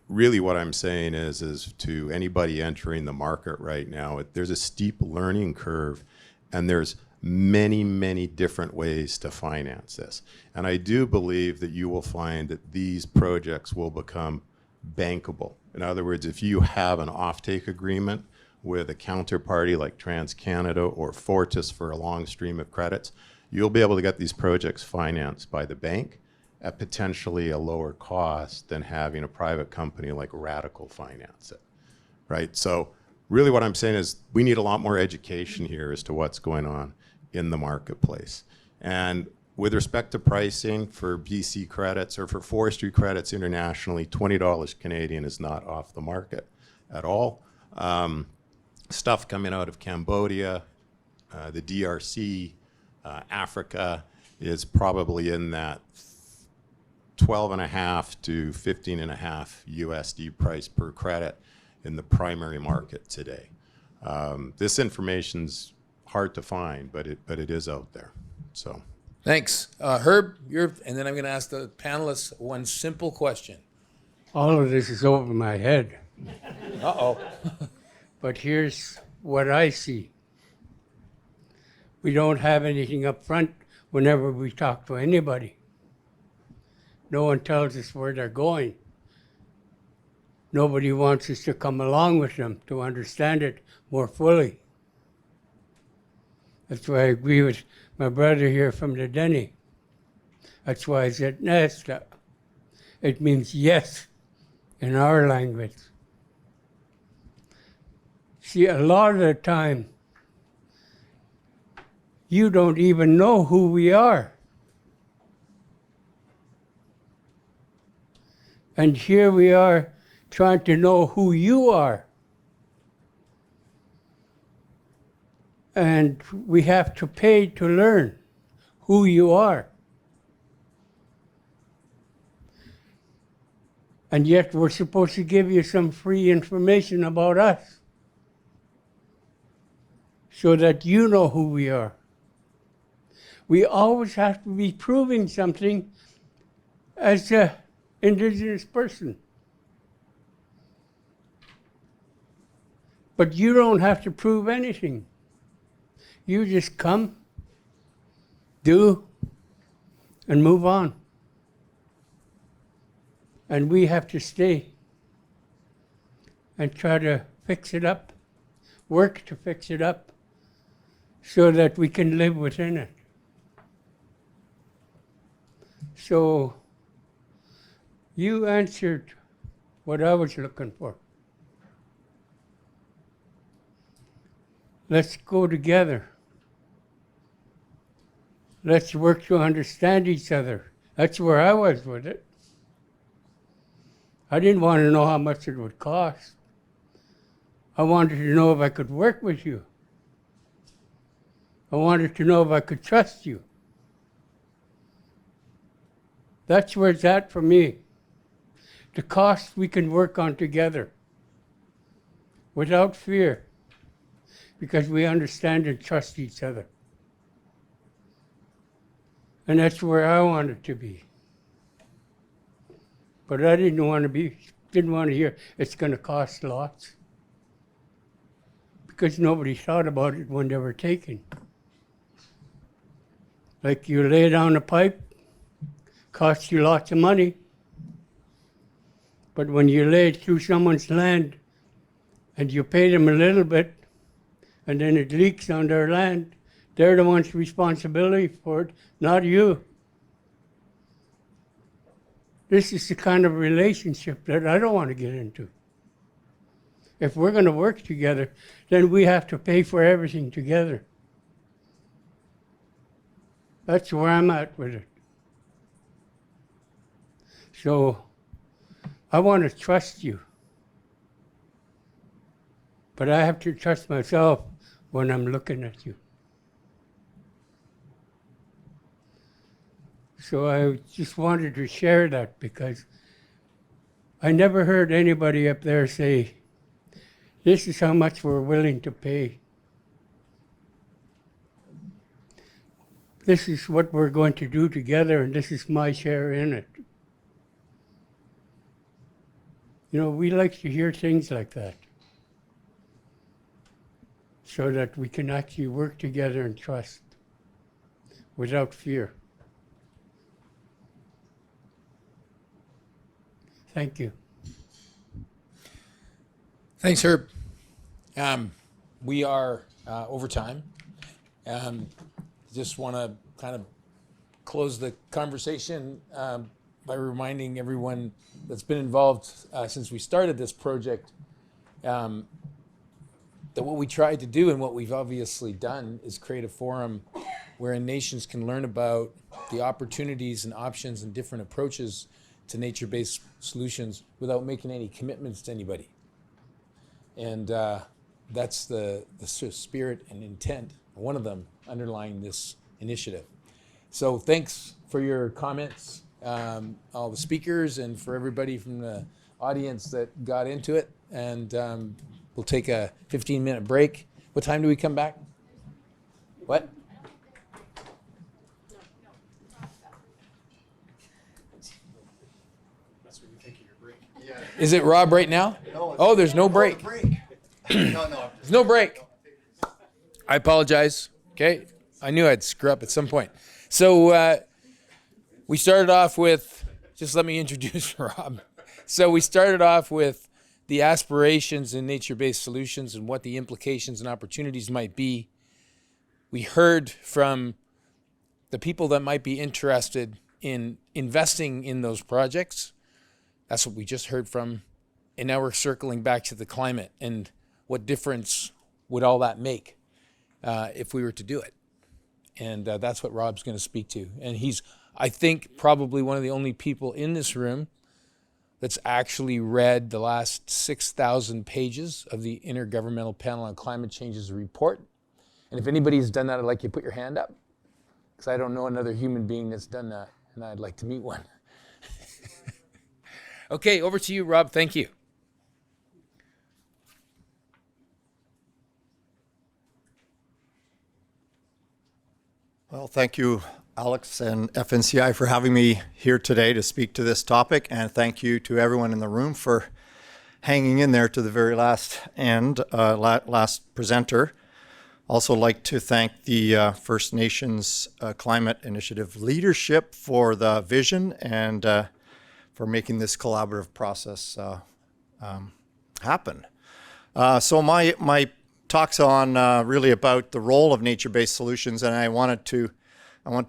really what I'm saying is to anybody entering the market right now, there's a steep learning curve and there's many, many different ways to finance this. And I do believe that you will find that these projects will become bankable. In other words, if you have an offtake agreement with a counterparty like TransCanada or Fortis for a long stream of credits, you'll be able to get these projects financed by the bank at potentially a lower cost than having a private company like Radical finance it, right? So really what I'm saying is we need a lot more education here as to what's going on in the marketplace. And with respect to pricing for BC credits or for forestry credits internationally, $20 Canadian is not off the market at all. Stuff coming out of Cambodia, the DRC, Africa is probably in that 12.5 to 15.5 USD price per credit in the primary market today. This information's hard to find, but it is out there. So. Thanks. Herb, and then I'm going to ask the panelists one simple question. All of this is over my head. Uh-oh. But here's what I see. We don't have anything up front whenever we talk to anybody. No one tells us where they're going. Nobody wants us to come along with them to understand it more fully. That's why I agree with my brother here from the Denny. That's why I said Nesta. It means yes in our language. See, a lot of the time, you don't even know who we are. And here we are trying to know who you are. And we have to pay to learn who you are. And yet we're supposed to give you some free information about us so that you know who we are. We always have to be proving something as an Indigenous person. But you don't have to prove anything. You just come, do, and move on. And we have to stay and try to fix it up, work to fix it up, so that we can live within it. So you answered what I was looking for. Let's go together. Let's work to understand each other. That's where I was with it. I didn't want to know how much it would cost. I wanted to know if I could work with you. I wanted to know if I could trust you. That's where it's at for me. The cost we can work on together without fear, because we understand and trust each other. And that's where I wanted to be. But I didn't want to hear it's going to cost lots, because nobody thought about it when they were taking. Like you lay down a pipe, costs you lots of money. But when you lay it through someone's land and you pay them a little bit, and then it leaks on their land, they're the ones responsibility for it, not you. This is the kind of relationship that I don't want to get into. If we're going to work together, then we have to pay for everything together. That's where I'm at with it. So I want to trust you. But I have to trust myself when I'm looking at you. So I just wanted to share that because I never heard anybody up there say, this is how much we're willing to pay. This is what we're going to do together, and this is my share in it. You know, we like to hear things like that so that we can actually work together and trust without fear. Thank you. Thanks, Herb. We are over time. Just want to kind of close the conversation by reminding everyone that's been involved since we started this project that what we tried to do and what we've obviously done is create a forum wherein nations can learn about the opportunities and options and different approaches to nature-based solutions without making any commitments to anybody. And that's the sort of spirit and intent, one of them, underlying this initiative. So thanks for your comments, all the speakers, and for everybody from the audience that got into it. And we'll take a 15-minute break. What time do we come back? What? Is it Rob right now? Oh, there's no break. There's no break. I apologize. Okay. I knew I'd screw up at some point. So we started off with, just let me introduce Rob. So we started off with the aspirations in nature-based solutions and what the implications and opportunities might be. We heard from the people that might be interested in investing in those projects. That's what we just heard from. And now we're circling back to the climate and what difference would all that make if we were to do it. And that's what Rob's going to speak to. And he's, I think, probably one of the only people in this room that's actually read the last 6,000 pages of the Intergovernmental Panel on Climate Change's report. And if anybody's done that, I'd like you to put your hand up, because I don't know another human being that's done that, and I'd like to meet one. Okay, over to you, Rob. Thank you. Well, thank you, Alex and FNCI, for having me here today to speak to this topic. And thank you to everyone in the room for hanging in there to the very last end, last presenter. Also like to thank the First Nations Climate Initiative leadership for the vision and for making this collaborative process happen. So my talk's on really about the role of nature-based solutions, and I want to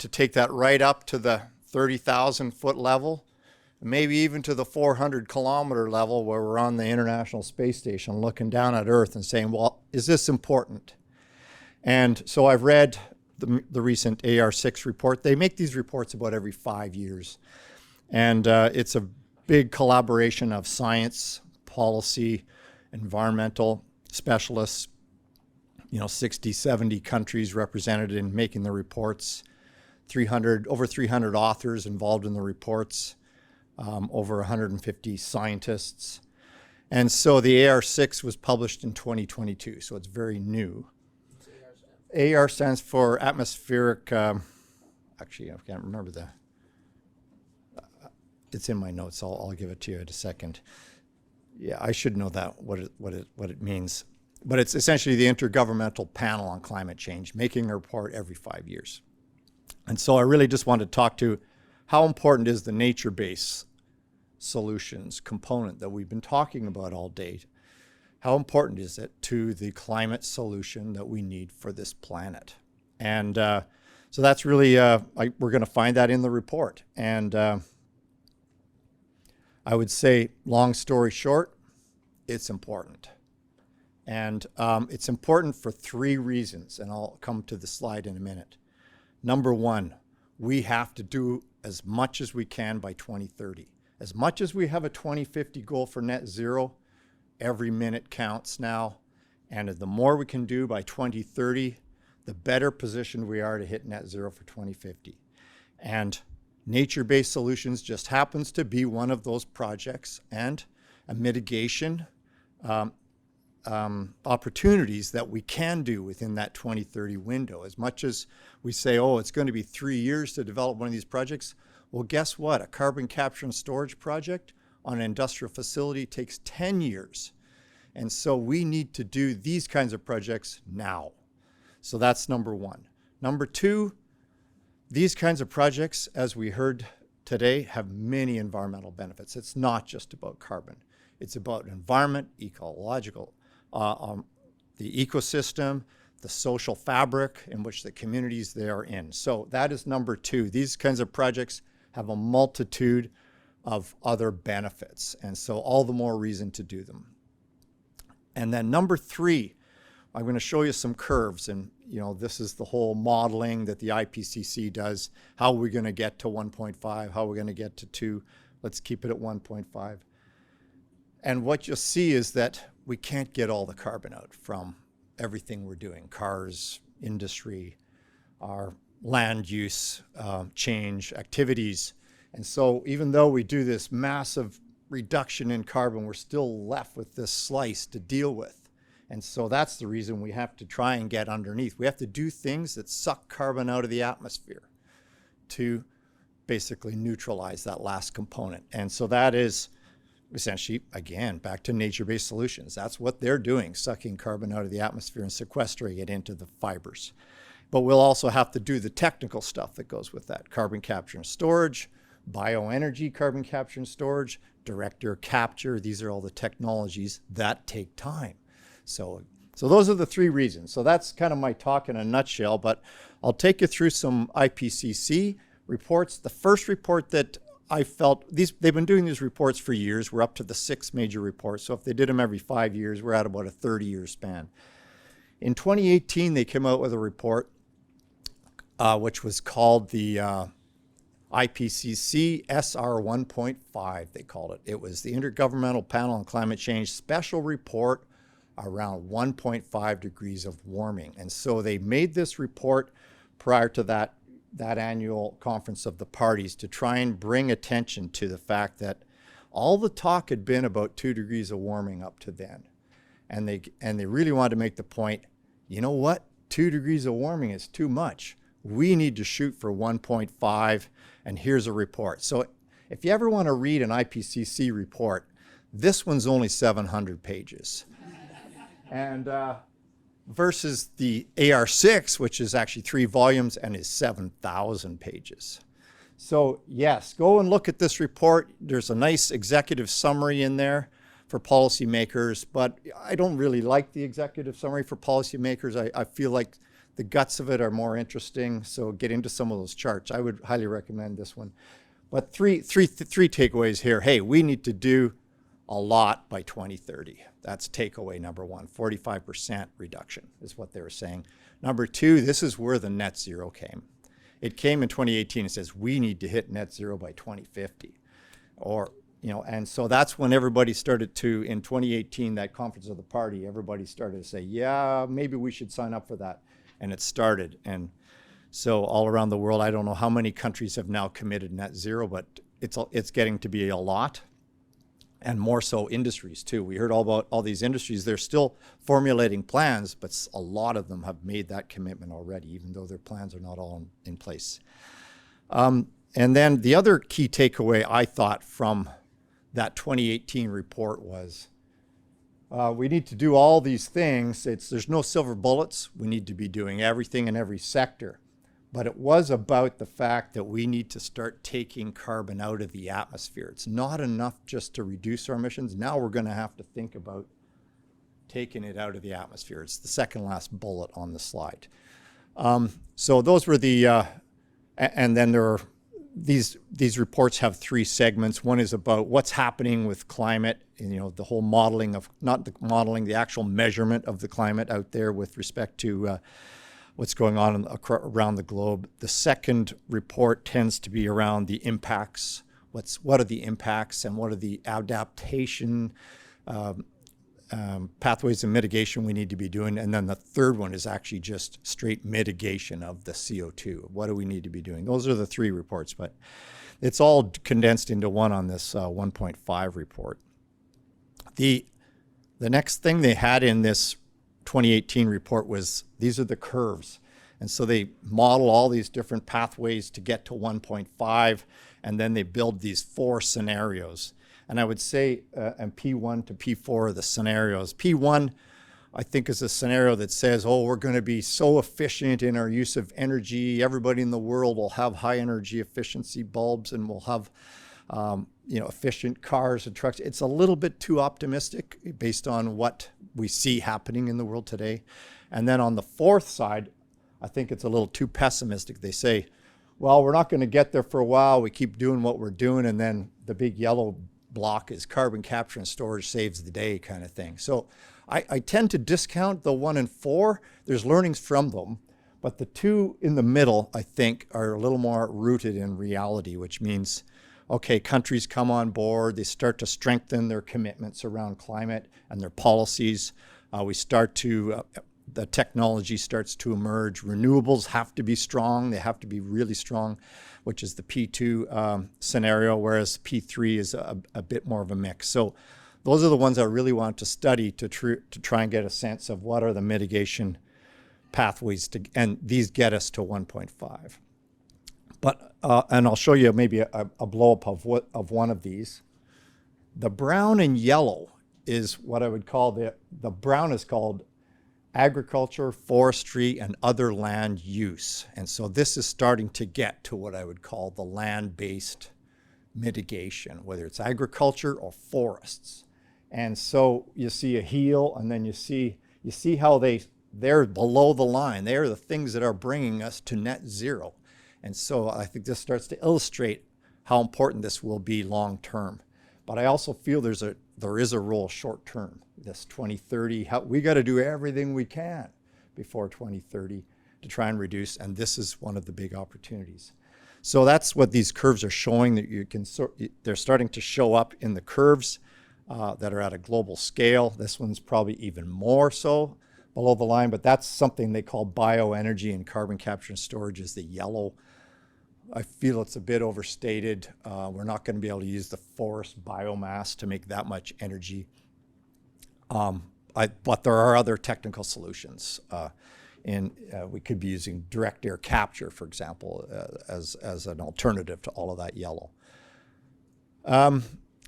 take that right up to the 30,000 foot level, maybe even to the 400 kilometer level where we're on the International Space Station looking down at Earth and saying, well, is this important? And so I've read the recent AR6 report. They make these reports about every 5 years. And it's a big collaboration of science, policy, environmental specialists, 60, 70 countries represented in making the reports, over 300 authors involved in the reports, over 150 scientists. And so the AR6 was published in 2022, so it's very new. AR stands for atmospheric, actually, I can't remember it's in my notes. I'll give it to you in a second. Yeah, I should know that what it means. But it's essentially the Intergovernmental Panel on Climate Change, making a report every 5 years. And so I really just wanted to talk to how important is the nature-based solutions component that we've been talking about all day. How important is it to the climate solution that we need for this planet? And so that's really, we're going to find that in the report. And I would say, long story short, it's important. And it's important for 3 reasons, and I'll come to the slide in a minute. Number 1, we have to do as much as we can by 2030. As much as we have a 2050 goal for net zero, every minute counts now. And the more we can do by 2030, the better positioned we are to hit net zero for 2050. And nature-based solutions just happens to be one of those projects, and a mitigation opportunities that we can do within that 2030 window. As much as we say, oh, it's going to be 3 years to develop one of these projects, well, guess what? A carbon capture and storage project on an industrial facility takes 10 years. And so we need to do these kinds of projects now. So that's number 1. Number 2, these kinds of projects, as we heard today, have many environmental benefits. It's not just about carbon. It's about environment, ecological, the ecosystem, the social fabric in which the communities they are in. So that is number 2. These kinds of projects have a multitude of other benefits, and so all the more reason to do them. And then number 3, I'm going to show you some curves, and this is the whole modeling that the IPCC does. How are we going to get to 1.5? How are we going to get to 2? Let's keep it at 1.5. And what you'll see is that we can't get all the carbon out from everything we're doing: cars, industry, our land use, change, activities. And so even though we do this massive reduction in carbon, we're still left with this slice to deal with. And so that's the reason we have to try and get underneath. We have to do things that suck carbon out of the atmosphere to basically neutralize that last component. And so that is essentially, again, back to nature-based solutions. That's what they're doing, sucking carbon out of the atmosphere and sequestering it into the fibers. But we'll also have to do the technical stuff that goes with that: carbon capture and storage, bioenergy carbon capture and storage, direct air capture. These are all the technologies that take time. So those are the 3 reasons. So that's kind of my talk in a nutshell, but I'll take you through some IPCC reports. The first report that I felt, they've been doing these reports for years. We're up to the 6 major reports. So if they did them every 5 years, we're at about a 30-year span. In 2018, they came out with a report which was called the IPCC SR 1.5, they called it. It was the Intergovernmental Panel on Climate Change Special Report around 1.5 degrees of warming. And so they made this report prior to that annual conference of the parties to try and bring attention to the fact that all the talk had been about 2 degrees of warming up to then. And they really wanted to make the point, you know what? 2 degrees of warming is too much. We need to shoot for 1.5, and here's a report. So if you ever want to read an IPCC report, this one's only 700 pages. And versus the AR6, which is actually 3 volumes and is 7,000 pages. So yes, go and look at this report. There's a nice executive summary in there for policymakers, but I don't really like the executive summary for policymakers. I feel like the guts of it are more interesting, so get into some of those charts. I would highly recommend this one. But three takeaways here. Hey, we need to do a lot by 2030. That's takeaway number 1. 45% reduction is what they were saying. Number 2, this is where the net zero came. It came in 2018. It says we need to hit net zero by 2050. And so that's when everybody started to, in 2018, that conference of the party, everybody started to say, yeah, maybe we should sign up for that. And it started. And so all around the world, I don't know how many countries have now committed net zero, but it's getting to be a lot. And more so industries too. We heard all about all these industries. They're still formulating plans, but a lot of them have made that commitment already, even though their plans are not all in place. And then the other key takeaway I thought from that 2018 report was we need to do all these things. There's no silver bullets. We need to be doing everything in every sector. but it was about the fact that we need to start taking carbon out of the atmosphere. It's not enough just to reduce our emissions. Now we're going to have to think about taking it out of the atmosphere. It's the second last bullet on the slide. So those were the, and then there are, these reports have three segments. One is about what's happening with climate, and, you know, the whole modeling of, not the modeling, the actual measurement of the climate out there with respect to what's going on around the globe. The second report tends to be around the impacts. What are the impacts and what are the adaptation pathways and mitigation we need to be doing. And then the third one is actually just straight mitigation of the CO2. What do we need to be doing? Those are the three reports, but it's all condensed into one on this 1.5 report. The next thing they had in this 2018 report was, these are the curves. And so they model all these different pathways to get to 1.5, and then they build these 4 scenarios. And I would say, and P1 to P4 are the scenarios. P1, I think, is a scenario that says, oh, we're going to be so efficient in our use of energy. Everybody in the world will have high energy efficiency bulbs, and we'll have efficient cars and trucks. It's a little bit too optimistic based on what we see happening in the world today. And then on the fourth side, I think it's a little too pessimistic. They say, well, we're not going to get there for a while. We keep doing what we're doing, and then the big yellow block is carbon capture and storage saves the day kind of thing. So I tend to discount the 1 and 4. There's learnings from them, but the 2 in the middle, I think, are a little more rooted in reality, which means, okay, countries come on board, they start to strengthen their commitments around climate and their policies. The technology starts to emerge. Renewables have to be strong. They have to be really strong, which is the P2 scenario, whereas P3 is a bit more of a mix. So those are the ones I really want to study to try and get a sense of what are the mitigation pathways and these get us to 1.5. But and I'll show you maybe a blow up of one of these. The brown and yellow is what I would call the brown is called agriculture, forestry, and other land use. And so this is starting to get to what I would call the land-based mitigation, whether it's agriculture or forests. And so you see a heel, and then you see how they're below the line. They are the things that are bringing us to net zero. And so I think this starts to illustrate how important this will be long term. But I also feel there is a role short term. This 2030, we got to do everything we can before 2030 to try and reduce, and this is one of the big opportunities. So that's what these curves are showing, that they're starting to show up in the curves that are at a global scale. This one's probably even more so below the line, but that's something they call bioenergy, and carbon capture and storage is the yellow. I feel it's a bit overstated. We're not going to be able to use the forest biomass to make that much energy. But there are other technical solutions. We could be using direct air capture, for example, as an alternative to all of that yellow. And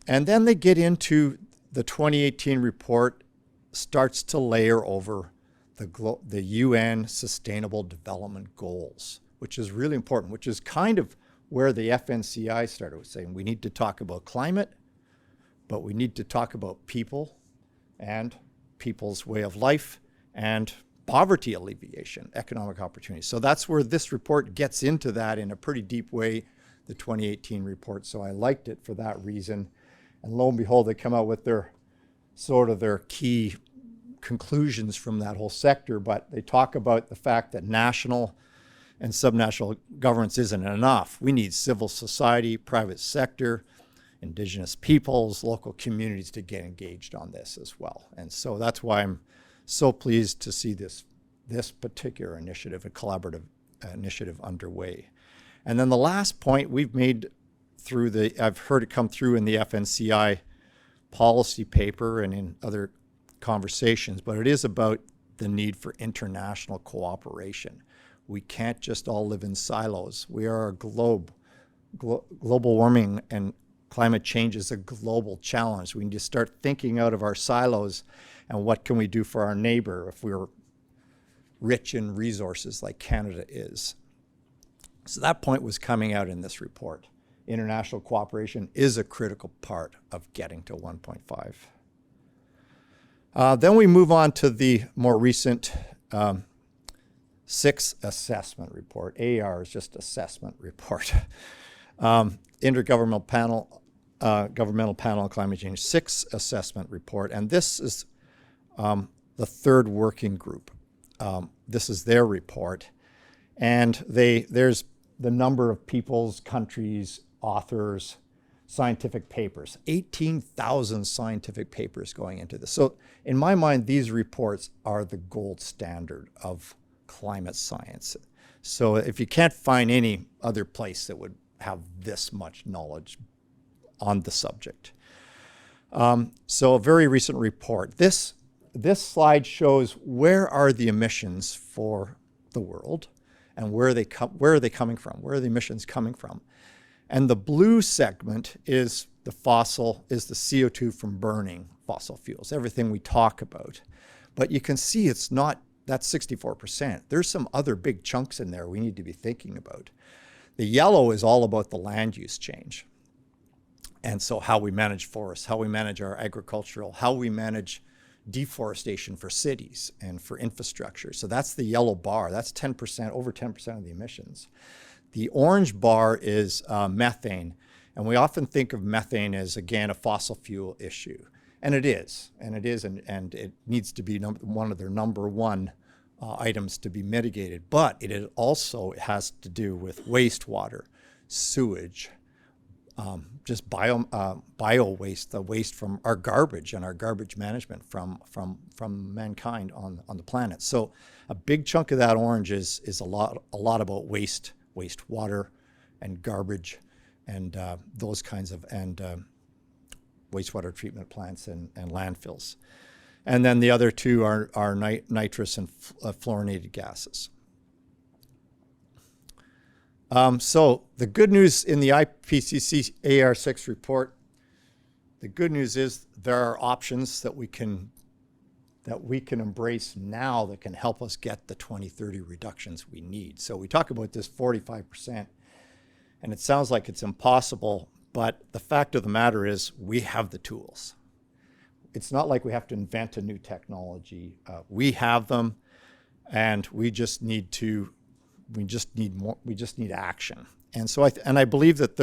then they get into the 2018 report starts to layer over the UN Sustainable Development Goals, which is really important, which is kind of where the FNCI started with saying we need to talk about climate, but we need to talk about people and people's way of life and poverty alleviation, economic opportunity. So that's where this report gets into that in a pretty deep way, the 2018 report. So I liked it for that reason. And lo and behold, they come out with their key conclusions from that whole sector, but they talk about the fact that national and subnational governance isn't enough. We need civil society, private sector, Indigenous peoples, local communities to get engaged on this as well. And so that's why I'm so pleased to see this particular initiative, a collaborative initiative underway. And then the last point we've made I've heard it come through in the FNCI policy paper and in other conversations, but it is about the need for international cooperation. We can't just all live in silos. We are a globe. Global warming and climate change is a global challenge. We need to start thinking out of our silos and what can we do for our neighbor if we're rich in resources like Canada is. So that point was coming out in this report. International cooperation is a critical part of getting to 1.5. Then we move on to the more recent 6 assessment report. AR is just assessment report. Intergovernmental Panel, Governmental Panel on Climate Change 6 assessment report. And this is the third working group. This is their report. And there's the number of peoples, countries, authors, scientific papers, 18,000 scientific papers going into this. So in my mind, these reports are the gold standard of climate science. So if you can't find any other place that would have this much knowledge on the subject. So a very recent report. This slide shows where are the emissions for the world and where are they coming from? Where are the emissions coming from? And the blue segment is the CO2 from burning fossil fuels, everything we talk about. But you can see it's not, that's 64%. There's some other big chunks in there we need to be thinking about. The yellow is all about the land use change. And so how we manage forests, how we manage our agricultural, how we manage deforestation for cities and for infrastructure. So that's the yellow bar. That's 10%, over 10% of the emissions. The orange bar is methane. And we often think of methane as, again, a fossil fuel issue. And it is, and it needs to be one of their number one items to be mitigated. But it also has to do with wastewater, sewage, just bio waste, the waste from our garbage and our garbage management from mankind on the planet. So a big chunk of that orange is a lot about wastewater and garbage and those kinds of wastewater treatment plants and landfills. And then the other two are nitrous and fluorinated gases. So the good news in the IPCC AR6 report, the good news is there are options that we can embrace now that can help us get the 2030 reductions we need. So we talk about this 45%, and it sounds like it's impossible, but the fact of the matter is we have the tools. It's not like we have to invent a new technology. We have them, and we just need action. And so I believe that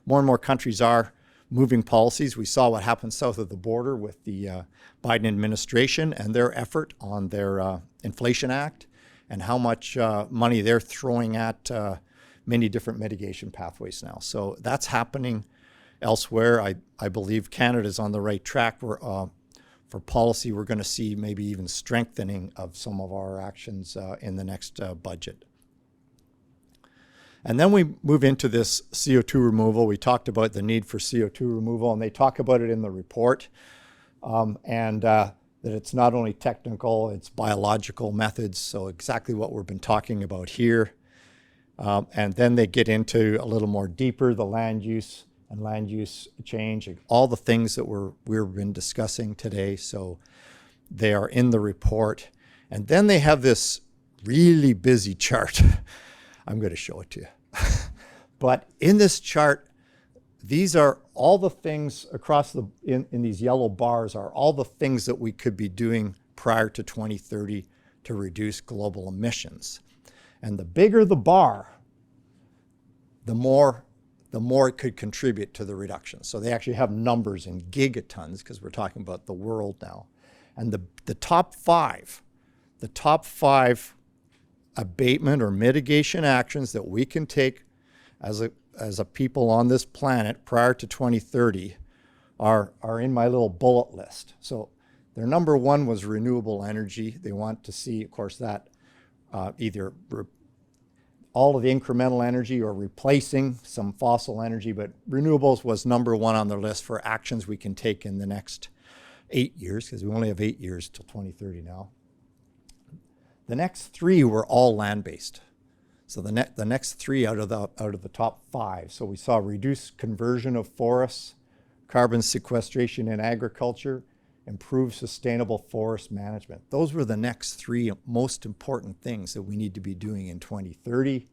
more and more countries are moving policies. We saw what happened south of the border with the Biden administration and their effort on their Inflation Act and how much money they're throwing at many different mitigation pathways now. So that's happening elsewhere. I believe Canada's on the right track. For policy, we're going to see maybe even strengthening of some of our actions in the next budget. And then we move into this CO2 removal. We talked about the need for CO2 removal, and they talk about it in the report, and that it's not only technical, it's biological methods, so exactly what we've been talking about here. And then they get into a little more deeper, the land use and land use change, all the things that we've been discussing today. So they are in the report. And then they have this really busy chart. I'm going to show it to you. But in this chart, these are all the things across in these yellow bars are all the things that we could be doing prior to 2030 to reduce global emissions. And the bigger the bar, the more it could contribute to the reduction. So they actually have numbers in gigatons because we're talking about the world now. And the top five abatement or mitigation actions that we can take as a people on this planet prior to 2030 are in my little bullet list. So their number one was renewable energy. They want to see, of course, that either all of the incremental energy or replacing some fossil energy, but renewables was number one on their list for actions we can take in the next 8 years, because we only have 8 years till 2030 now. The next three were all land-based. So the next three out of the top five. So we saw reduced conversion of forests, carbon sequestration in agriculture, improved sustainable forest management. Those were the next three most important things that we need to be doing in 2030.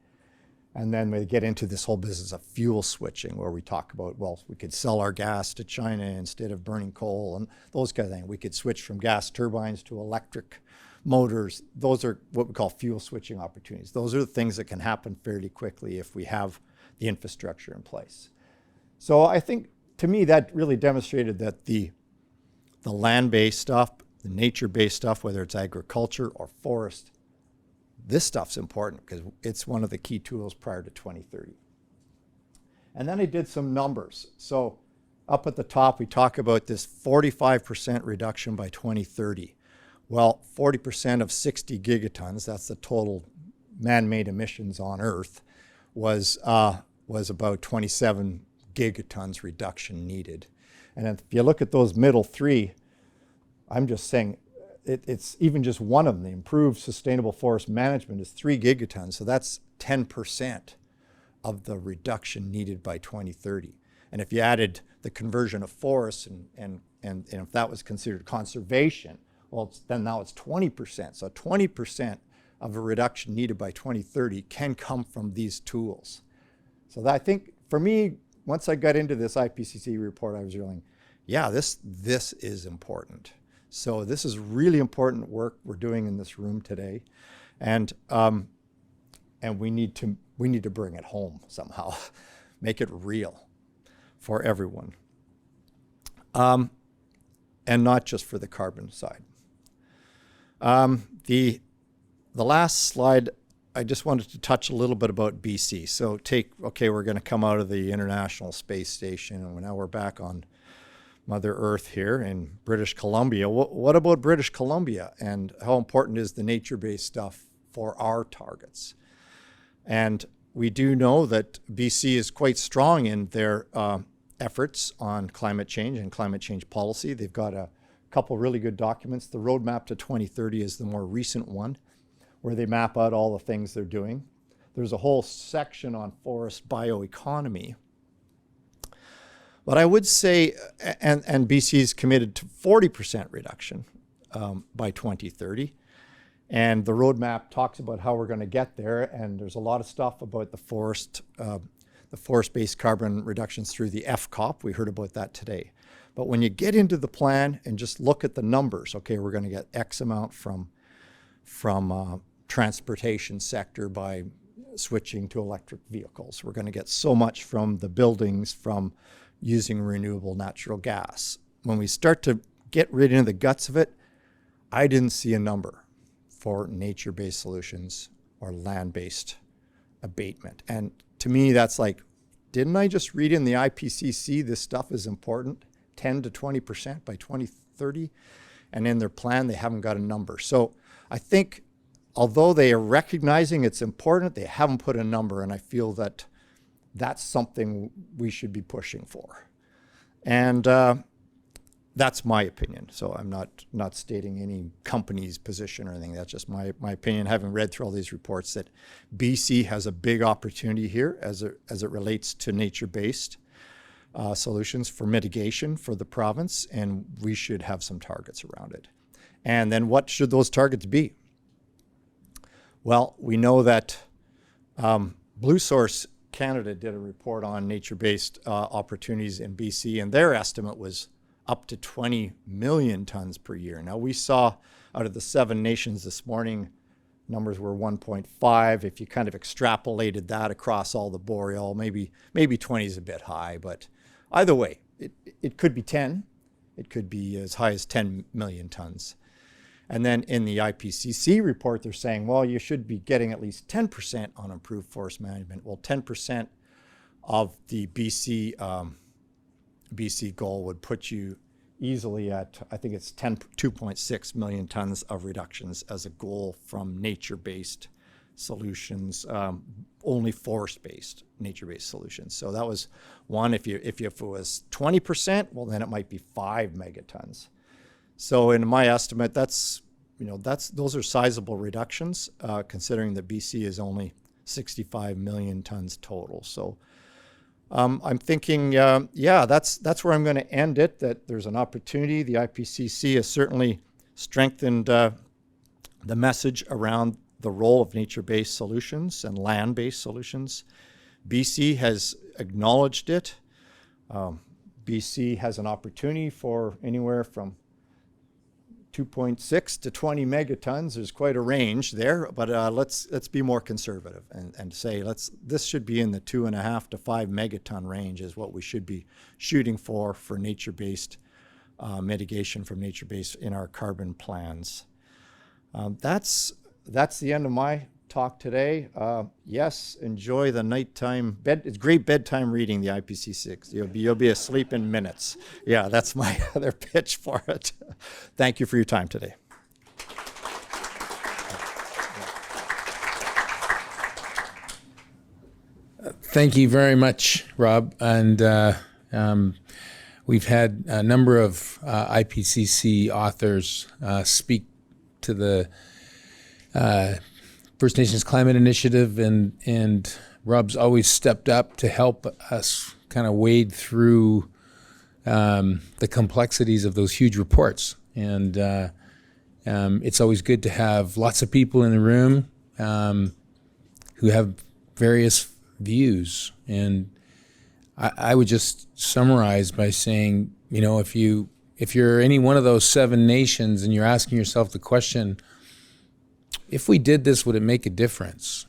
And then we get into this whole business of fuel switching, where we talk about, well, we could sell our gas to China instead of burning coal and those kind of things. We could switch from gas turbines to electric motors. Those are what we call fuel switching opportunities. Those are the things that can happen fairly quickly if we have the infrastructure in place. So I think, to me, that really demonstrated that the land-based stuff, the nature-based stuff, whether it's agriculture or forest, this stuff's important because it's one of the key tools prior to 2030. And then I did some numbers. So up at the top, we talk about this 45% reduction by 2030. Well, 40% of 60 gigatons, that's the total man-made emissions on Earth, was about 27 gigatons reduction needed. And if you look at those middle three, I'm just saying, it's even just one of them. The improved sustainable forest management is 3 gigatons. So that's 10% of the reduction needed by 2030. And if you added the conversion of forests and if that was considered conservation, well, then now it's 20%. So 20% of a reduction needed by 2030 can come from these tools. So that, I think, for me, once I got into this IPCC report, I was realizing, yeah, this is important. So this is really important work we're doing in this room today, and we need to bring it home somehow, make it real for everyone, and not just for the carbon side. The last slide, I just wanted to touch a little bit about BC. So we're going to come out of the International Space Station, and now we're back on Mother Earth here in British Columbia. What about British Columbia, and how important is the nature-based stuff for our targets? And we do know that BC is quite strong in their efforts on climate change and climate change policy. They've got a couple really good documents. The Roadmap to 2030 is the more recent one, where they map out all the things they're doing. There's a whole section on forest bioeconomy. But I would say, and BC is committed to 40% reduction by 2030. And the roadmap talks about how we're going to get there. And there's a lot of stuff about the forest-based carbon reductions through the FCOP. We heard about that today. But when you get into the plan and just look at the numbers, okay, we're going to get X amount from transportation sector by switching to electric vehicles. We're going to get so much from the buildings from using renewable natural gas. When we start to get right into the guts of it, I didn't see a number for nature-based solutions or land-based abatement. And to me, that's like, didn't I just read in the IPCC this stuff is important, 10 to 20% by 2030? And in their plan, they haven't got a number. So I think, although they are recognizing it's important, they haven't put a number, and I feel that that's something we should be pushing for. And that's my opinion. So I'm not stating any company's position or anything. That's just my opinion, having read through all these reports, that BC has a big opportunity here as it relates to nature-based solutions for mitigation for the province, and we should have some targets around it. And then what should those targets be? Well, we know that Blue Source Canada did a report on nature-based opportunities in BC, and their estimate was up to 20 million tons per year. Now, we saw out of the 7 nations this morning, numbers were 1.5. If you kind of extrapolated that across all the boreal, maybe 20 is a bit high, but either way, it could be 10. It could be as high as 10 million tons. And then in the IPCC report, they're saying, well, you should be getting at least 10% on improved forest management. Well, 10% of the BC goal would put you easily at, I think it's 2.6 million tons of reductions as a goal from nature-based solutions, only forest-based, nature-based solutions. So that was one. If it was 20%, well, then it might be 5 megatons. So in my estimate, those are sizable reductions, considering that BC is only 65 million tons total. So I'm thinking, that's where I'm going to end it, that there's an opportunity. The IPCC has certainly strengthened the message around the role of nature-based solutions and land-based solutions. BC has acknowledged it. BC has an opportunity for anywhere from 2.6 to 20 megatons. There's quite a range there, but let's be more conservative and say this should be in the 2.5 to 5 megaton range is what we should be shooting for nature-based mitigation from nature-based in our carbon plans. That's the end of my talk today. Yes, enjoy the nighttime bed. It's great bedtime reading, the IPC6. You'll be asleep in minutes. Yeah, that's my other pitch for it. Thank you for your time today. Thank you very much, Rob. And we've had a number of IPCC authors speak to the First Nations Climate Initiative, and Rob's always stepped up to help us kind of wade through the complexities of those huge reports. And it's always good to have lots of people in the room who have various views. And I would just summarize by saying, if you're any one of those 7 nations and you're asking yourself the question, if we did this, would it make a difference?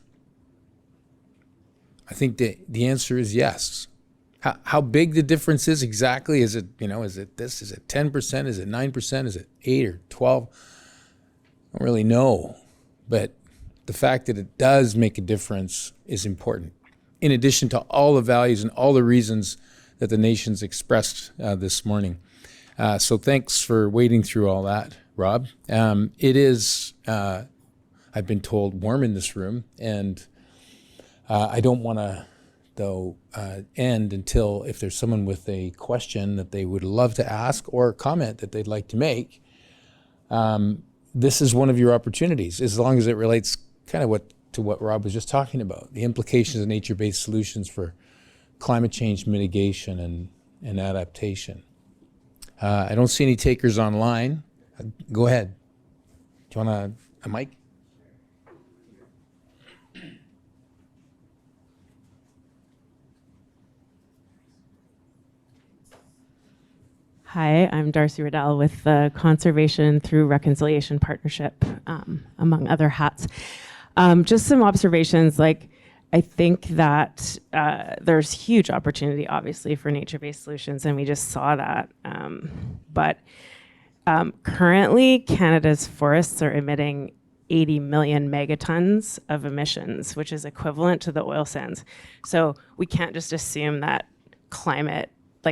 I think the answer is yes. How big the difference is exactly, is it this, is it 10%, is it 9%, is it 8 or 12? I don't really know. But the fact that it does make a difference is important, in addition to all the values and all the reasons that the nations expressed this morning. So thanks for wading through all that, Rob. It is, I've been told, warm in this room, and I don't want to, though, end until if there's someone with a question that they would love to ask or a comment that they'd like to make. This is one of your opportunities, as long as it relates kind of to what Rob was just talking about, the implications of nature-based solutions for climate change mitigation and adaptation. I don't see any takers online. Go ahead. Do you want a mic? Hi, I'm Darcy Riddell with the Conservation Through Reconciliation Partnership, among other hats. Just some observations, I think that there's huge opportunity, obviously, for nature-based solutions, and we just saw that. But currently, Canada's forests are emitting 80 million megatons of emissions, which is equivalent to the oil sands. So we can't just assume that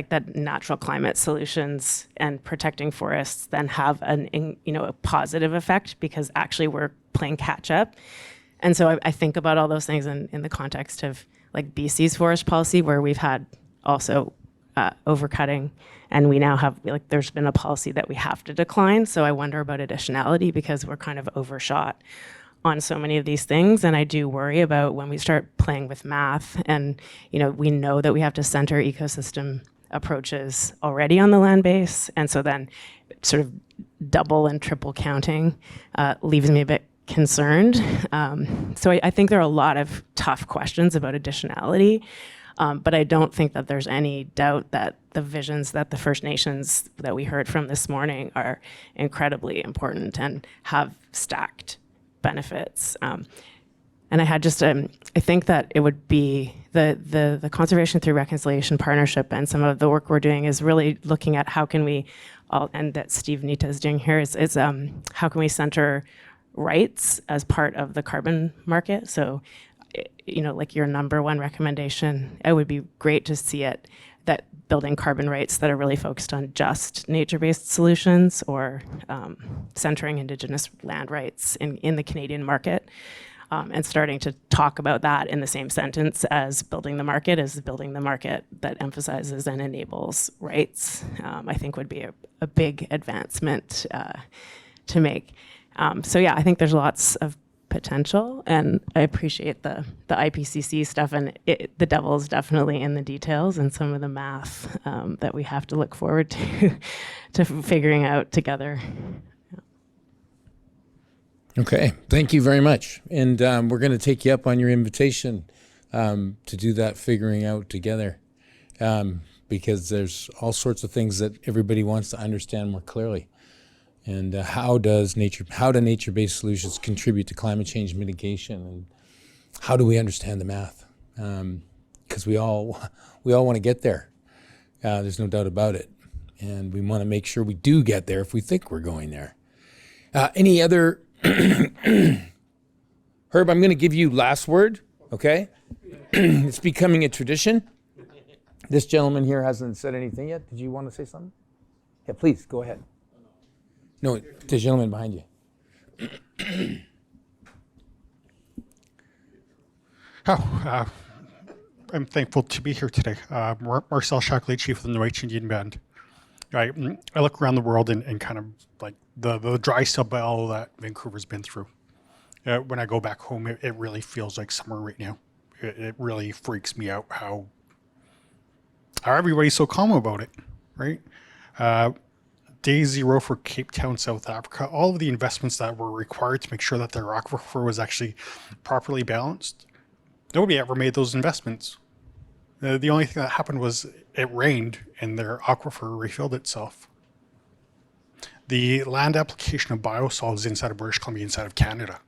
that natural climate solutions and protecting forests then have a positive effect, because actually we're playing catch up. And so I think about all those things in the context of BC's forest policy, where we've had also overcutting, and we now have, there's been a policy that we have to decline. So I wonder about additionality, because we're kind of overshot on so many of these things. And I do worry about when we start playing with math, and we know that we have to center ecosystem approaches already on the land base, and so then sort of double and triple counting leaves me a bit concerned. So I think there are a lot of tough questions about additionality, but I don't think that there's any doubt that the visions that the First Nations that we heard from this morning are incredibly important and have stacked benefits. And I had just, I think that it would be the Conservation Through Reconciliation Partnership, and some of the work we're doing is really looking at how can we, and that Steve Nita is doing here, is how can we center rights as part of the carbon market? So, your number one recommendation, it would be great to see it, that building carbon rights that are really focused on just nature-based solutions, or centering Indigenous land rights in the Canadian market. And starting to talk about that in the same sentence as building the market that emphasizes and enables rights, I think would be a big advancement to make. So yeah, I think there's lots of potential, and I appreciate the IPCC stuff, and the devil is definitely in the details and some of the math that we have to look forward to figuring out together. Okay, thank you very much. And we're going to take you up on your invitation to do that figuring out together, because there's all sorts of things that everybody wants to understand more clearly. And how do nature-based solutions contribute to climate change mitigation, and how do we understand the math? Because we all want to get there. There's no doubt about it, and we want to make sure we do get there if we think we're going there. Any other? Herb, I'm going to give you last word. Okay, it's becoming a tradition. This gentleman here hasn't said anything yet. Did you want to say something? Yeah, please go ahead. No, the gentleman behind you. I'm thankful to be here today. Marcel Shockley, Chief of the Noich Indian Band. I look around the world and kind of like the dry spell that Vancouver's been through. When I go back home, it really feels like summer right now. It really freaks me out how everybody's so calm about it, right? Day zero for Cape Town, South Africa, all of the investments that were required to make sure that their aquifer was actually properly balanced, nobody ever made those investments. The only thing that happened was it rained and their aquifer refilled itself. The land application of biosolids inside of British Columbia, inside of Canada,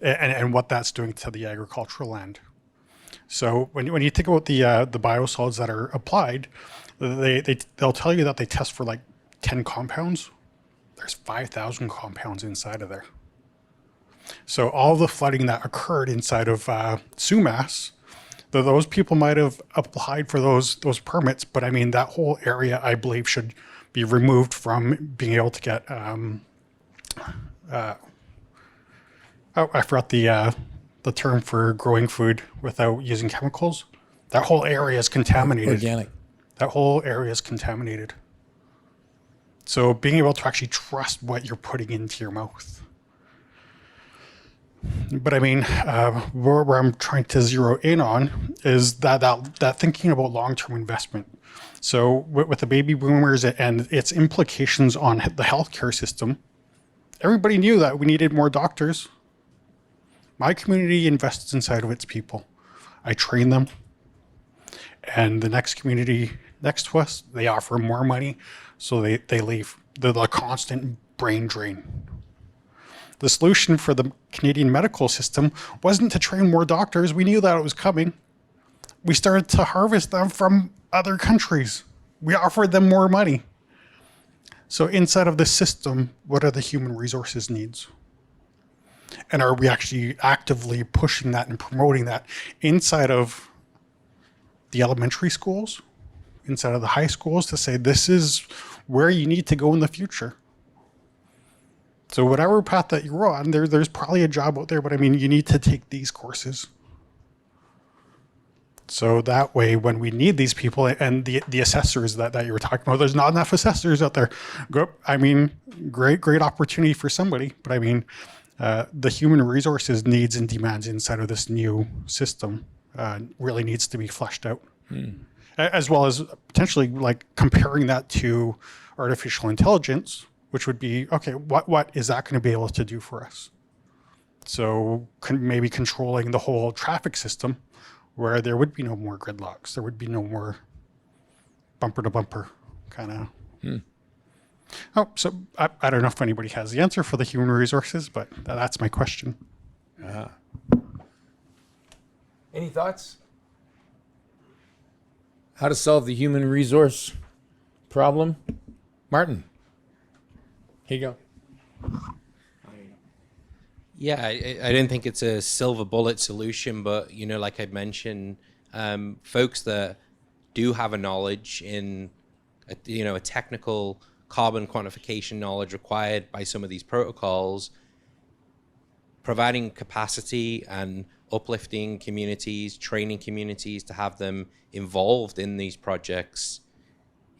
and what that's doing to the agricultural land. So when you think about the biosolids that are applied, they'll tell you that they test for like 10 compounds. There's 5,000 compounds inside of there. So all the flooding that occurred inside of Sumas, those people might have applied for those permits, but I mean that whole area I believe should be removed from being able to get. I forgot the term for growing food without using chemicals. That whole area is contaminated. Organic. That whole area is contaminated. So being able to actually trust what you're putting into your mouth. But I mean, where I'm trying to zero in on is that thinking about long-term investment. So with the baby boomers and its implications on the healthcare system, everybody knew that we needed more doctors. My community invests inside of its people. I train them. And the next community next to us, they offer more money, so they leave. The constant brain drain. The solution for the Canadian medical system wasn't to train more doctors. We knew that it was coming. We started to harvest them from other countries. We offered them more money. So inside of this system, what are the human resources needs? And are we actually actively pushing that and promoting that inside of the elementary schools, inside of the high schools, to say this is where you need to go in the future? So whatever path that you're on, there's probably a job out there, but I mean, you need to take these courses. So that way, when we need these people and the assessors that you were talking about, there's not enough assessors out there. I mean, great opportunity for somebody, but I mean, the human resources needs and demands inside of this new system really needs to be fleshed out. As well as potentially like comparing that to artificial intelligence, which would be, okay, what is that going to be able to do for us? So maybe controlling the whole traffic system where there would be no more gridlocks. There would be no more bumper to bumper kind of. Oh, so I don't know if anybody has the answer for the human resources, but that's my question. Any thoughts? How to solve the human resource problem? Martin, here you go. Yeah, I don't think it's a silver bullet solution, but you know, like I mentioned, folks that do have a knowledge in, a technical carbon quantification knowledge required by some of these protocols, providing capacity and uplifting communities, training communities to have them involved in these projects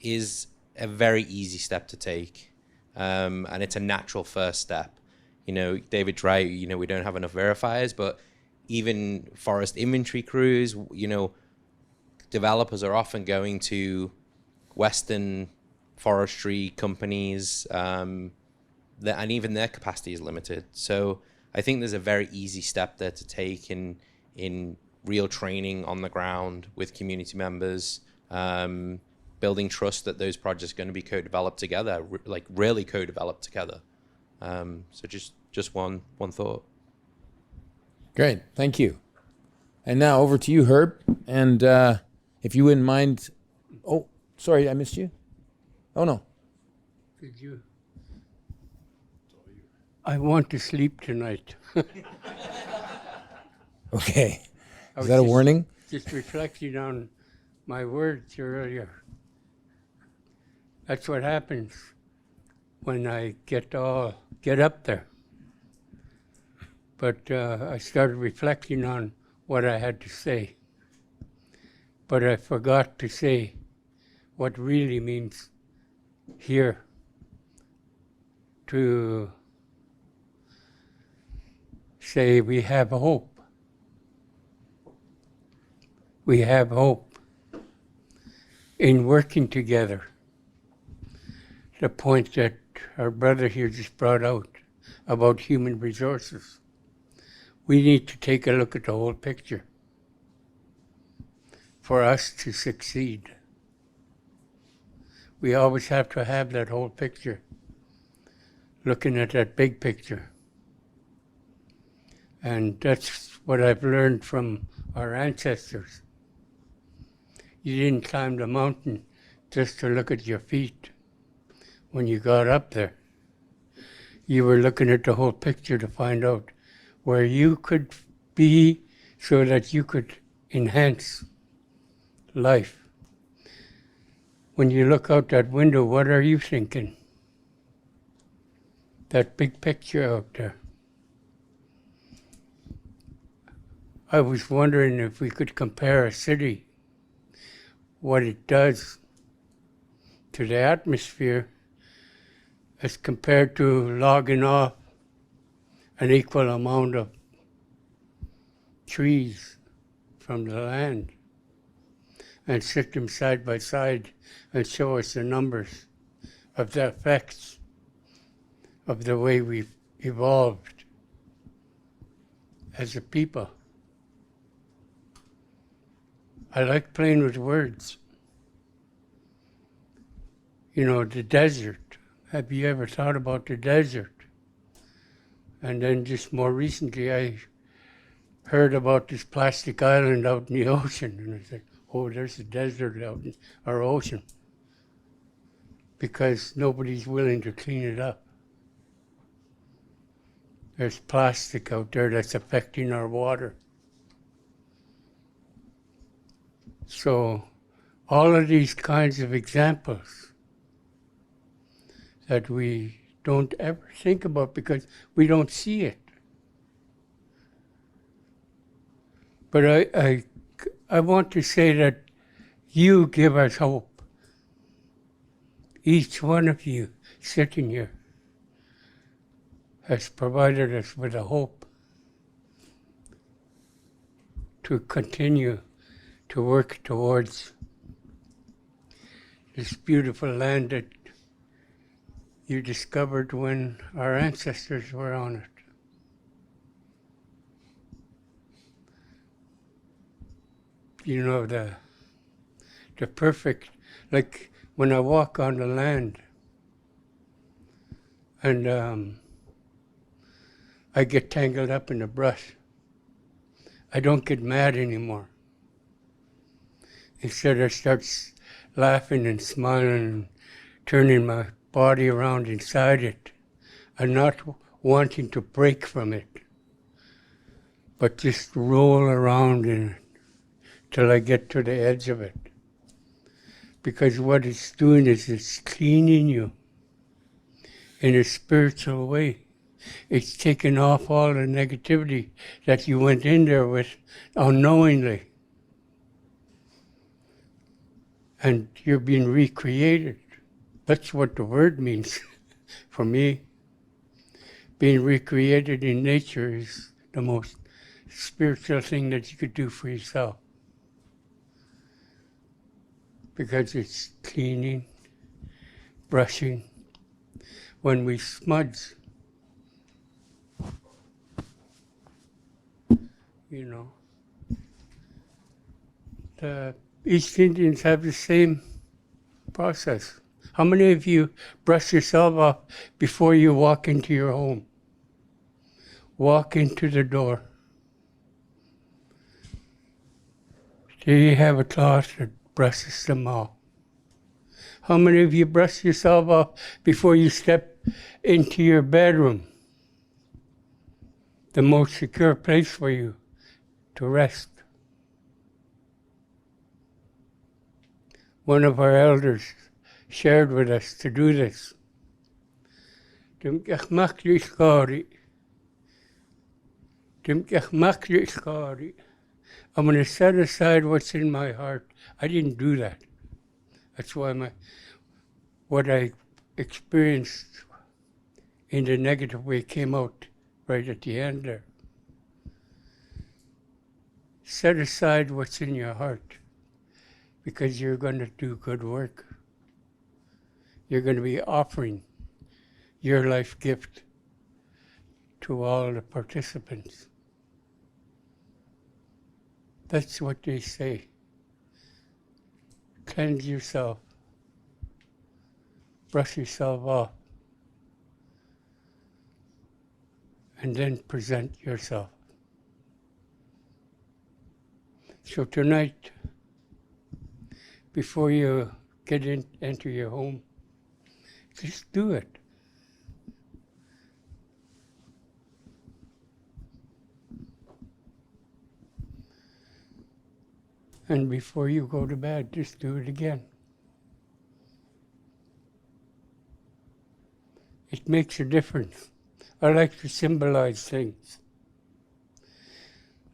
is a very easy step to take, and it's a natural first step. David's right, we don't have enough verifiers, but even forest inventory crews, developers are often going to Western forestry companies, and even their capacity is limited. So I think there's a very easy step there to take in real training on the ground with community members, building trust that those projects are going to be co-developed together, like really co-developed together. So just one thought. Great, thank you. And now over to you, Herb. And if you wouldn't mind, oh, sorry, I missed you. Oh no. Did you? I want to sleep tonight. Okay. I Is was that a warning? Just reflecting on my words earlier. That's what happens when I get up there. But I started reflecting on what I had to say. But I forgot to say what really means here, to say we have hope. We have hope in working together. The point that our brother here just brought out about human resources. We need to take a look at the whole picture for us to succeed. We always have to have that whole picture, looking at that big picture. And that's what I've learned from our ancestors. You didn't climb the mountain just to look at your feet when you got up there. You were looking at the whole picture to find out where you could be so that you could enhance life. When you look out that window, what are you thinking? That big picture out there. I was wondering if we could compare a city, what it does to the atmosphere as compared to logging off an equal amount of trees from the land and sit them side by side and show us the numbers of the effects of the way we've evolved as a people. I like playing with words. You know, the desert. Have you ever thought about the desert? And then just more recently, I heard about this plastic island out in the ocean, and I said, oh, there's a desert out in our ocean, because nobody's willing to clean it up. There's plastic out there that's affecting our water. So all of these kinds of examples that we don't ever think about because we don't see it. But I want to say that you give us hope. Each one of you sitting here has provided us with a hope to continue to work towards this beautiful land that you discovered when our ancestors were on it. You know, the perfect, like when I walk on the land and I get tangled up in the brush, I don't get mad anymore. Instead, I start laughing and smiling and turning my body around inside it and not wanting to break from it, but just roll around in it till I get to the edge of it. Because what it's doing is it's cleaning you in a spiritual way. It's taking off all the negativity that you went in there with unknowingly. And you're being recreated. That's what the word means for me. Being recreated in nature is the most spiritual thing that you could do for yourself. Because it's cleaning, brushing. when we smudge. You know, the East Indians have the same process. How many of you brush yourself off before you walk into your home? Walk into the door. Do you have a cloth that brushes them off? How many of you brush yourself off before you step into your bedroom? The most secure place for you to rest. One of our elders shared with us to do this. I'm going to set aside what's in my heart. I didn't do that. That's why what I experienced in the negative way came out right at the end there. Set aside what's in your heart, because you're going to do good work. You're going to be offering your life gift to all the participants. That's what they say. Cleanse yourself. Brush yourself off. And then present yourself. So tonight, before you enter your home, just do it. And before you go to bed, just do it again. It makes a difference. I like to symbolize things.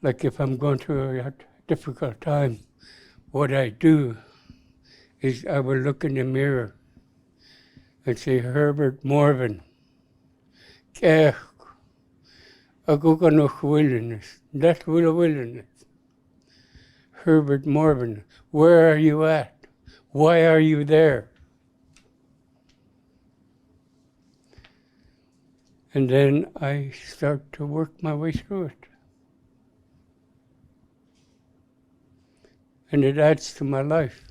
Like if I'm going through a difficult time, what I do is I will look in the mirror and say, Herbert Morvan, kech, ako ka no wilderness, that will a wilderness. Herbert Morvan, where are you at? Why are you there? And then I start to work my way through it. And it adds to my life.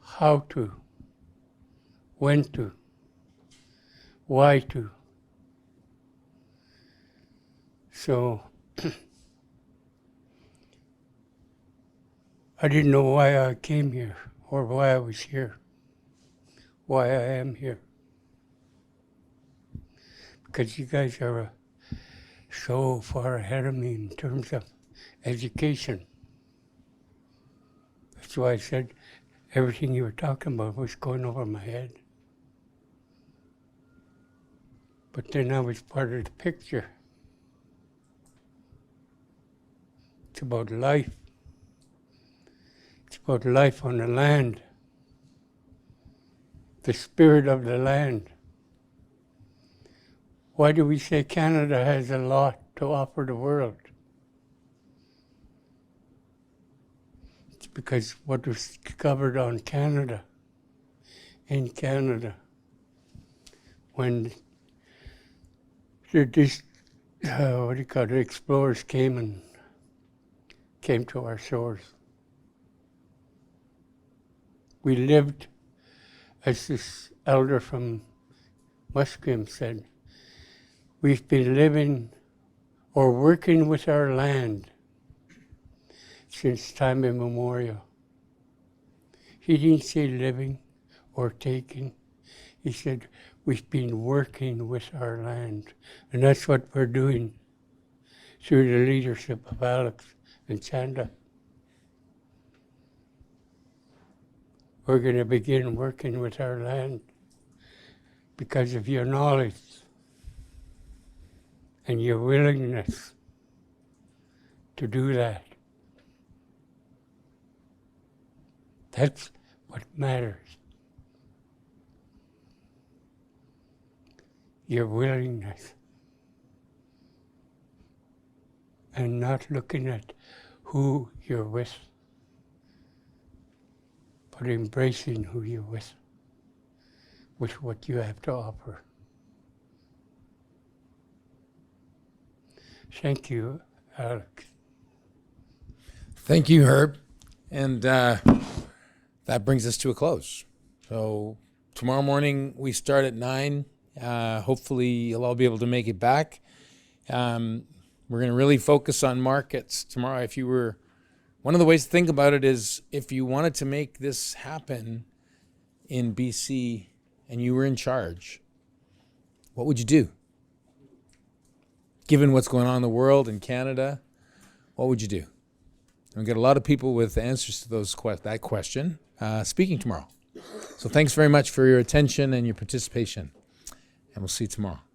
How to, when to, why to. So I didn't know why I came here or why I was here, why I am here. Because you guys are so far ahead of me in terms of education. That's why I said everything you were talking about was going over my head. But then I was part of the picture. It's about life. It's about life on the land. The spirit of the land. Why do we say Canada has a lot to offer the world? It's because what was discovered on Canada, in Canada, when the explorers came to our shores. We lived, as this elder from Musqueam said, we've been living or working with our land since time immemorial. He didn't say living or taking. He said, we've been working with our land. And that's what we're doing through the leadership of Alex and Chanda. We're going to begin working with our land because of your knowledge and your willingness to do that. That's what matters. Your willingness. And not looking at who you're with, but embracing who you're with. with what you have to offer. Thank you, Alex. Thank you, Herb. And that brings us to a close. So tomorrow morning we start at 9. Hopefully you'll all be able to make it back. We're going to really focus on markets tomorrow. One of the ways to think about it is if you wanted to make this happen in BC and you were in charge, what would you do? Given what's going on in the world and Canada, what would you do? And we got a lot of people with answers to that question speaking tomorrow. So thanks very much for your attention and your participation. And we'll see you tomorrow.